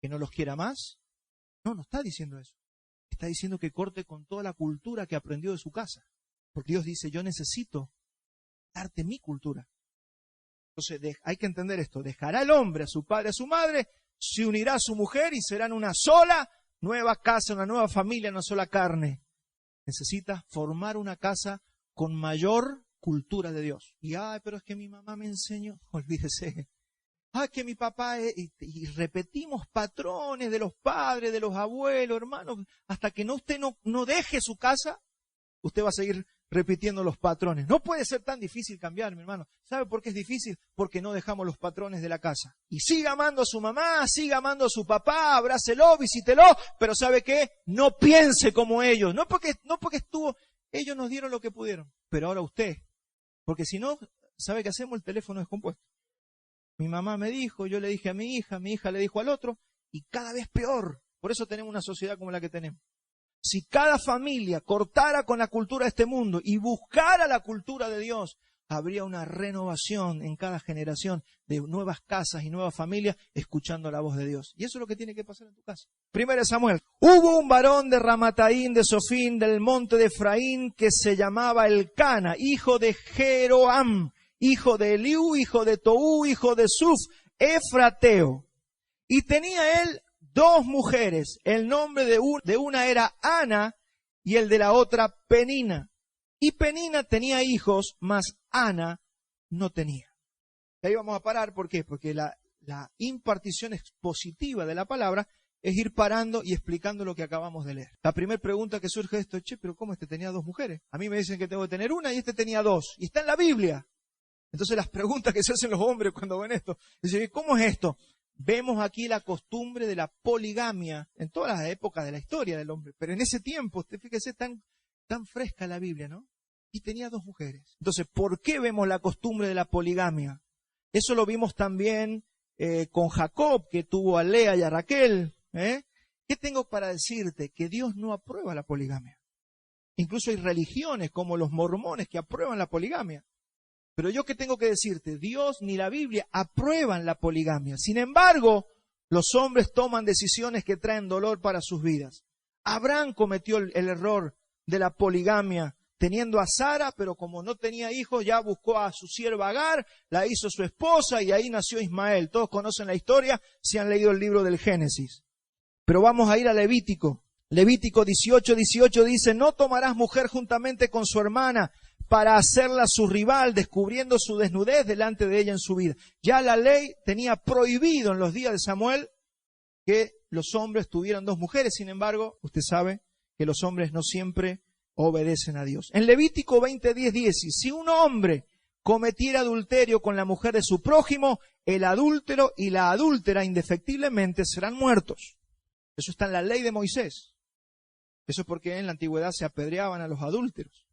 ¿Que no los quiera más? No, no está diciendo eso. Está diciendo que corte con toda la cultura que aprendió de su casa. Porque Dios dice, yo necesito darte mi cultura. Entonces hay que entender esto. Dejará el hombre a su padre y a su madre, se unirá a su mujer y serán una sola nueva casa, una nueva familia, una sola carne. Necesitas formar una casa con mayor cultura de Dios. Y, pero es que mi mamá me enseñó. Olvídese. Que mi papá, y repetimos patrones de los padres, de los abuelos, hermanos, hasta que usted no deje su casa, usted va a seguir repitiendo los patrones. No puede ser tan difícil cambiar, mi hermano. ¿Sabe por qué es difícil? Porque no dejamos los patrones de la casa. Y siga amando a su mamá, siga amando a su papá, abrácelo, visítelo, pero ¿sabe qué? No piense como ellos. No porque ellos nos dieron lo que pudieron, pero ahora usted. Porque si no, ¿sabe qué hacemos? El teléfono descompuesto. Mi mamá me dijo, yo le dije a mi hija le dijo al otro, y cada vez peor. Por eso tenemos una sociedad como la que tenemos. Si cada familia cortara con la cultura de este mundo y buscara la cultura de Dios, habría una renovación en cada generación de nuevas casas y nuevas familias escuchando la voz de Dios. Y eso es lo que tiene que pasar en tu casa. 1 Samuel. Hubo un varón de Ramataín, de Sofín, del monte de Efraín, que se llamaba Elcana, hijo de Jeroam, hijo de Eliú, hijo de Toú, hijo de Suf, efrateo. Y tenía él 2 mujeres. El nombre de una era Ana y el de la otra Penina. Y Penina tenía hijos, mas Ana no tenía. Y ahí vamos a parar. ¿Por qué? Porque la impartición expositiva de la palabra es ir parando y explicando lo que acabamos de leer. La primera pregunta que surge es esto, pero ¿cómo este tenía 2 mujeres? A mí me dicen que tengo que tener una y este tenía 2. Y está en la Biblia. Entonces las preguntas que se hacen los hombres cuando ven esto, dicen, ¿cómo es esto? Vemos aquí la costumbre de la poligamia en todas las épocas de la historia del hombre, pero en ese tiempo, usted fíjese, tan fresca la Biblia, ¿no? Y tenía 2 mujeres. Entonces, ¿por qué vemos la costumbre de la poligamia? Eso lo vimos también con Jacob, que tuvo a Lea y a Raquel. ¿Qué tengo para decirte? Que Dios no aprueba la poligamia. Incluso hay religiones como los mormones que aprueban la poligamia. Pero yo qué tengo que decirte, Dios ni la Biblia aprueban la poligamia. Sin embargo, los hombres toman decisiones que traen dolor para sus vidas. Abraham cometió el error de la poligamia, teniendo a Sara, pero como no tenía hijos, ya buscó a su sierva Agar, la hizo su esposa y ahí nació Ismael. Todos conocen la historia si han leído el libro del Génesis. Pero vamos a ir a Levítico. Levítico 18:18 dice, no tomarás mujer juntamente con su hermana, para hacerla su rival, descubriendo su desnudez delante de ella en su vida. Ya la ley tenía prohibido en los días de Samuel que los hombres tuvieran 2 mujeres. Sin embargo, usted sabe que los hombres no siempre obedecen a Dios. En Levítico 20:10 dice, si un hombre cometiera adulterio con la mujer de su prójimo, el adúltero y la adúltera indefectiblemente serán muertos. Eso está en la ley de Moisés. Eso es porque en la antigüedad se apedreaban a los adúlteros.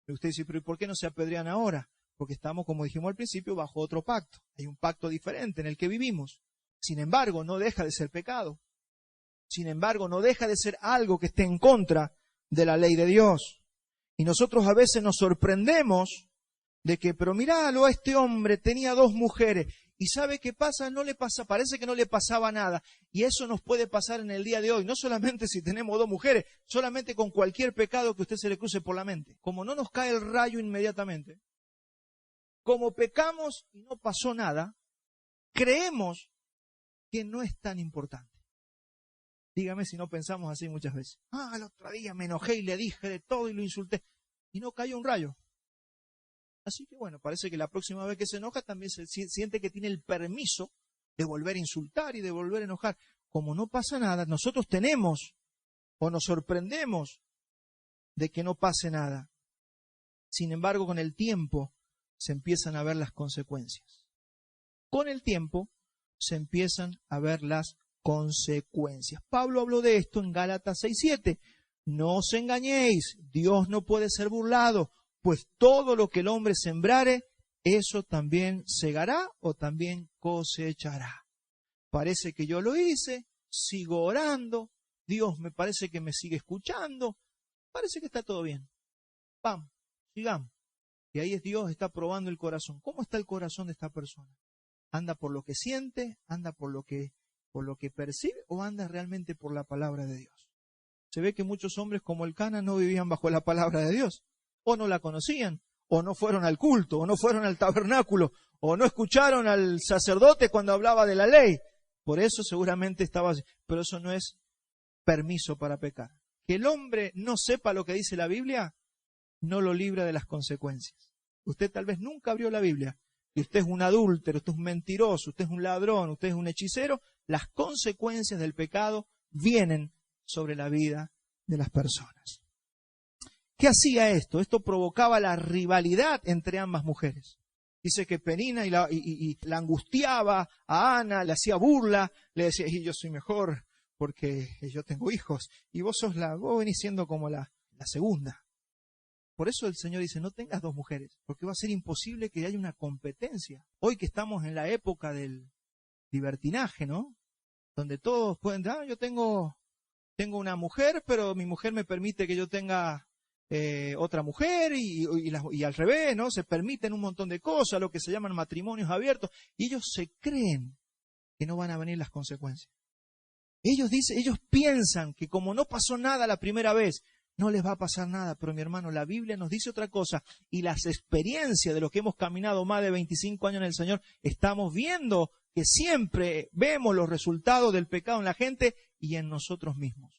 Y usted dice, pero ¿y por qué no se apedrean ahora? Porque estamos, como dijimos al principio, bajo otro pacto. Hay un pacto diferente en el que vivimos. Sin embargo, no deja de ser pecado. Sin embargo, no deja de ser algo que esté en contra de la ley de Dios. Y nosotros a veces nos sorprendemos de que, pero míralo, a este hombre tenía 2 mujeres. ¿Y sabe qué pasa? Parece que no le pasaba nada. Y eso nos puede pasar en el día de hoy. No solamente si tenemos 2 mujeres, solamente con cualquier pecado que a usted se le cruce por la mente. Como no nos cae el rayo inmediatamente, como pecamos y no pasó nada, creemos que no es tan importante. Dígame si no pensamos así muchas veces. El otro día me enojé y le dije de todo y lo insulté. Y no cayó un rayo. Así que bueno, parece que la próxima vez que se enoja también se siente que tiene el permiso de volver a insultar y de volver a enojar. Como no pasa nada, nosotros tenemos o nos sorprendemos de que no pase nada. Sin embargo, con el tiempo se empiezan a ver las consecuencias. Con el tiempo se empiezan a ver las consecuencias. Pablo habló de esto en Gálatas 6:7. No os engañéis, Dios no puede ser burlado. Pues todo lo que el hombre sembrare, eso también segará o también cosechará. Parece que yo lo hice, sigo orando, Dios me parece que me sigue escuchando, parece que está todo bien. Vamos, sigamos. Y ahí es Dios, está probando el corazón. ¿Cómo está el corazón de esta persona? ¿Anda por lo que siente? ¿Anda por lo que percibe? ¿O anda realmente por la palabra de Dios? Se ve que muchos hombres como el Cana no vivían bajo la palabra de Dios. O no la conocían, o no fueron al culto, o no fueron al tabernáculo, o no escucharon al sacerdote cuando hablaba de la ley. Por eso seguramente estaba así. Pero eso no es permiso para pecar. Que el hombre no sepa lo que dice la Biblia no lo libra de las consecuencias. Usted tal vez nunca abrió la Biblia y usted es un adúltero, usted es un mentiroso, usted es un ladrón, usted es un hechicero. Las consecuencias del pecado vienen sobre la vida de las personas. ¿Qué hacía esto? Esto provocaba la rivalidad entre ambas mujeres. Dice que Penina y la angustiaba a Ana, le hacía burla, le decía, y yo soy mejor porque yo tengo hijos, y vos venís siendo como la segunda. Por eso el Señor dice, no tengas dos mujeres, porque va a ser imposible que haya una competencia. Hoy que estamos en la época del libertinaje, ¿no? Donde todos pueden, yo tengo una mujer, pero mi mujer me permite que yo tenga otra mujer y al revés, ¿no? Se permiten un montón de cosas, lo que se llaman matrimonios abiertos, y ellos se creen que no van a venir las consecuencias. Ellos piensan que como no pasó nada la primera vez, no les va a pasar nada, pero mi hermano, la Biblia nos dice otra cosa y las experiencias de los que hemos caminado más de 25 años en el Señor, estamos viendo que siempre vemos los resultados del pecado en la gente y en nosotros mismos.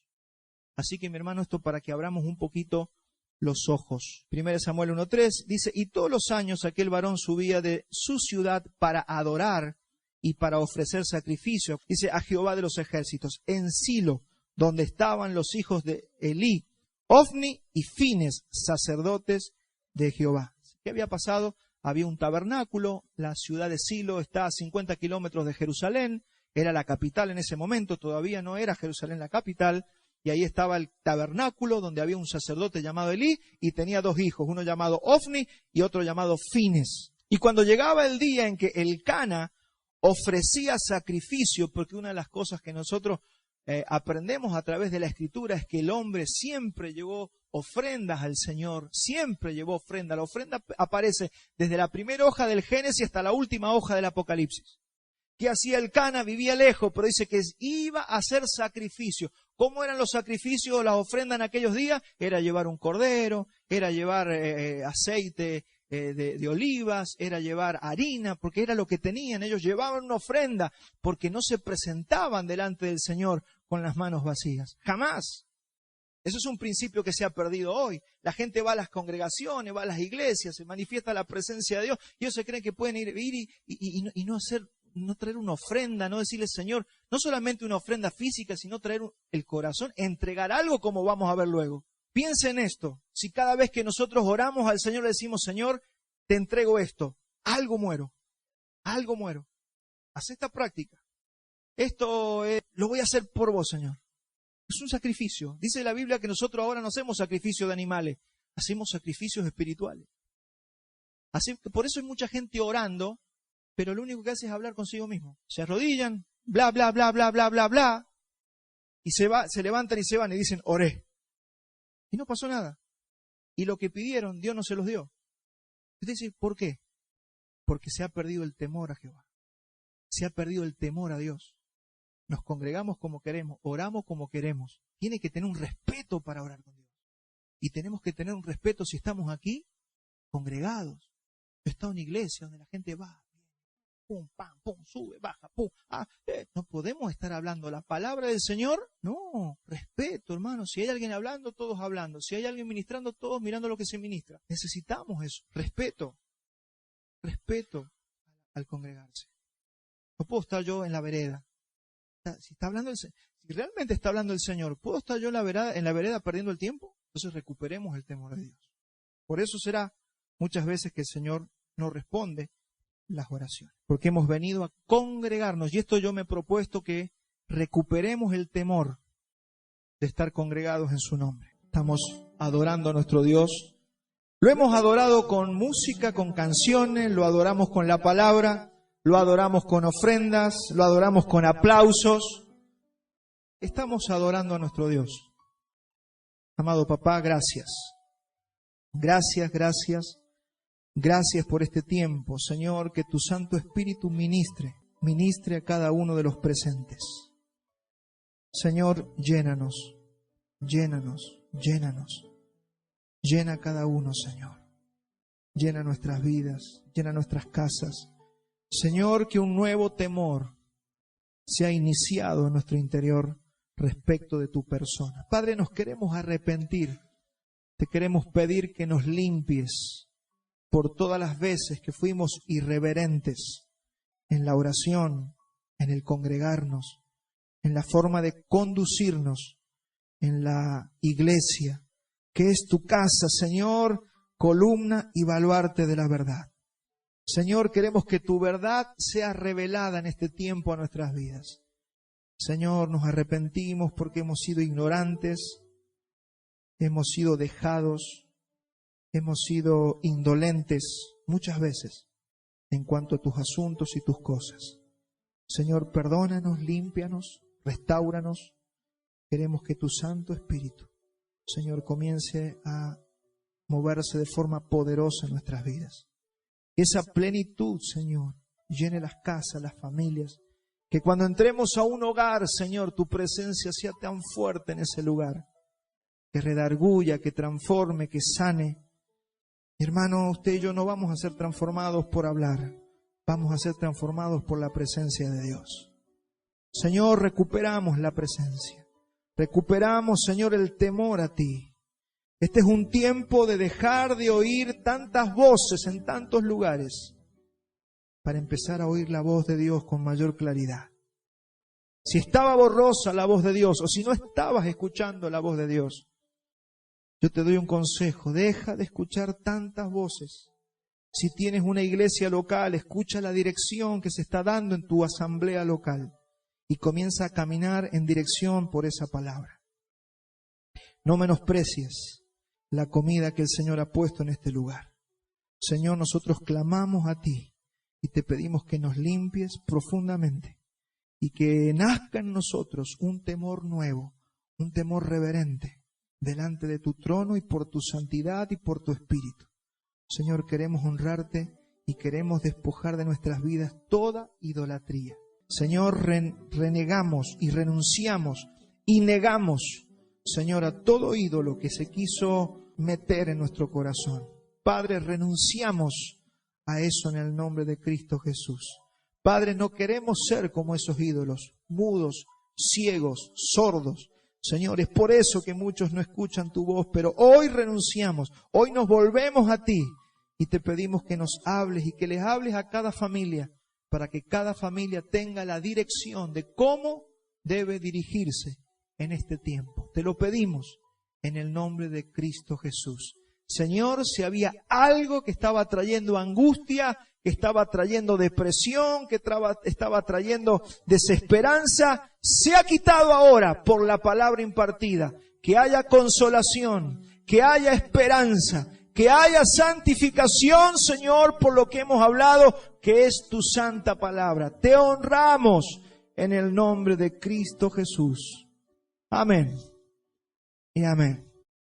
Así que mi hermano, esto para que abramos un poquito los ojos. 1 Samuel 1:3 dice, y todos los años aquel varón subía de su ciudad para adorar y para ofrecer sacrificio, dice, a Jehová de los ejércitos, en Silo, donde estaban los hijos de Elí, Ofni y Fines, sacerdotes de Jehová. ¿Qué había pasado? Había un tabernáculo, la ciudad de Silo está a 50 kilómetros de Jerusalén, era la capital en ese momento, todavía no era Jerusalén la capital, y ahí estaba el tabernáculo donde había un sacerdote llamado Elí y tenía dos hijos, uno llamado Ofni y otro llamado Fines. Y cuando llegaba el día en que el Cana ofrecía sacrificio, porque una de las cosas que nosotros aprendemos a través de la Escritura es que el hombre siempre llevó ofrendas al Señor, siempre llevó ofrenda. La ofrenda aparece desde la primera hoja del Génesis hasta la última hoja del Apocalipsis. ¿Qué hacía el Cana? Vivía lejos, pero dice que iba a hacer sacrificio. ¿Cómo eran los sacrificios o las ofrendas en aquellos días? Era llevar un cordero, era llevar aceite de olivas, era llevar harina, porque era lo que tenían. Ellos llevaban una ofrenda porque no se presentaban delante del Señor con las manos vacías. Jamás. Eso es un principio que se ha perdido hoy. La gente va a las congregaciones, va a las iglesias, se manifiesta la presencia de Dios y ellos se creen que pueden ir y no traer una ofrenda, no decirle, Señor, no solamente una ofrenda física, sino traer el corazón, entregar algo como vamos a ver luego. Piensa en esto, si cada vez que nosotros oramos al Señor le decimos, Señor, te entrego esto, algo muero. Haz esta práctica. Esto lo voy a hacer por vos, Señor. Es un sacrificio. Dice la Biblia que nosotros ahora no hacemos sacrificio de animales, hacemos sacrificios espirituales. Así que por eso hay mucha gente orando, pero lo único que hace es hablar consigo mismo. Se arrodillan, bla, bla, bla, bla, bla, bla, bla, y se levantan y se van y dicen, oré. Y no pasó nada. Y lo que pidieron, Dios no se los dio. Usted dice, ¿por qué? Porque se ha perdido el temor a Jehová. Se ha perdido el temor a Dios. Nos congregamos como queremos, oramos como queremos. Tiene que tener un respeto para orar con Dios. Y tenemos que tener un respeto si estamos aquí, congregados. Yo he estado en iglesia donde la gente va, pum, pam, pum, sube, baja, pum. No podemos estar hablando la palabra del Señor. No, respeto, hermano. Si hay alguien hablando, todos hablando. Si hay alguien ministrando, todos mirando lo que se ministra. Necesitamos eso, respeto al congregarse. No puedo estar yo en la vereda. Si realmente está hablando el Señor, ¿puedo estar yo en la vereda perdiendo el tiempo? Entonces recuperemos el temor de Dios. Por eso será muchas veces que el Señor no responde las oraciones, porque hemos venido a congregarnos, y esto yo me he propuesto que recuperemos el temor de estar congregados en su nombre. Estamos adorando a nuestro Dios Lo hemos adorado con música, con canciones, lo adoramos con la palabra, lo adoramos con ofrendas, lo adoramos con aplausos. Estamos adorando a nuestro Dios. Amado papá, gracias. Gracias, gracias. Gracias por este tiempo, Señor, que tu Santo Espíritu ministre a cada uno de los presentes. Señor, llénanos, llénanos, llénanos. Llena a cada uno, Señor. Llena nuestras vidas, llena nuestras casas. Señor, que un nuevo temor sea iniciado en nuestro interior respecto de tu persona. Padre, nos queremos arrepentir. Te queremos pedir que nos limpies por todas las veces que fuimos irreverentes en la oración, en el congregarnos, en la forma de conducirnos en la iglesia, que es tu casa, Señor, columna y baluarte de la verdad. Señor, queremos que tu verdad sea revelada en este tiempo a nuestras vidas. Señor, nos arrepentimos porque hemos sido ignorantes, hemos sido dejados, hemos sido indolentes muchas veces en cuanto a tus asuntos y tus cosas. Señor, perdónanos, límpianos, restáuranos. Queremos que tu Santo Espíritu, Señor, comience a moverse de forma poderosa en nuestras vidas. Esa plenitud, Señor, llene las casas, las familias. Que cuando entremos a un hogar, Señor, tu presencia sea tan fuerte en ese lugar. Que redarguya, que transforme, que sane. Mi hermano, usted y yo no vamos a ser transformados por hablar. Vamos a ser transformados por la presencia de Dios. Señor, recuperamos la presencia. Recuperamos, Señor, el temor a ti. Este es un tiempo de dejar de oír tantas voces en tantos lugares para empezar a oír la voz de Dios con mayor claridad. Si estaba borrosa la voz de Dios o si no estabas escuchando la voz de Dios, yo te doy un consejo: deja de escuchar tantas voces. Si tienes una iglesia local, escucha la dirección que se está dando en tu asamblea local y comienza a caminar en dirección por esa palabra. No menosprecies la comida que el Señor ha puesto en este lugar. Señor, nosotros clamamos a ti y te pedimos que nos limpies profundamente y que nazca en nosotros un temor nuevo, un temor reverente delante de tu trono y por tu santidad y por tu espíritu. Señor, queremos honrarte y queremos despojar de nuestras vidas toda idolatría. Señor, renegamos y renunciamos y negamos, Señor, a todo ídolo que se quiso meter en nuestro corazón. Padre, renunciamos a eso en el nombre de Cristo Jesús. Padre, no queremos ser como esos ídolos, mudos, ciegos, sordos. Señor, es por eso que muchos no escuchan tu voz, pero hoy renunciamos, hoy nos volvemos a ti y te pedimos que nos hables y que les hables a cada familia para que cada familia tenga la dirección de cómo debe dirigirse en este tiempo. Te lo pedimos en el nombre de Cristo Jesús. Señor, si había algo que estaba trayendo angustia, que estaba trayendo depresión, que estaba trayendo desesperanza, se ha quitado ahora por la palabra impartida. Que haya consolación, que haya esperanza, que haya santificación, Señor, por lo que hemos hablado, que es tu santa palabra. Te honramos en el nombre de Cristo Jesús. Amén y amén.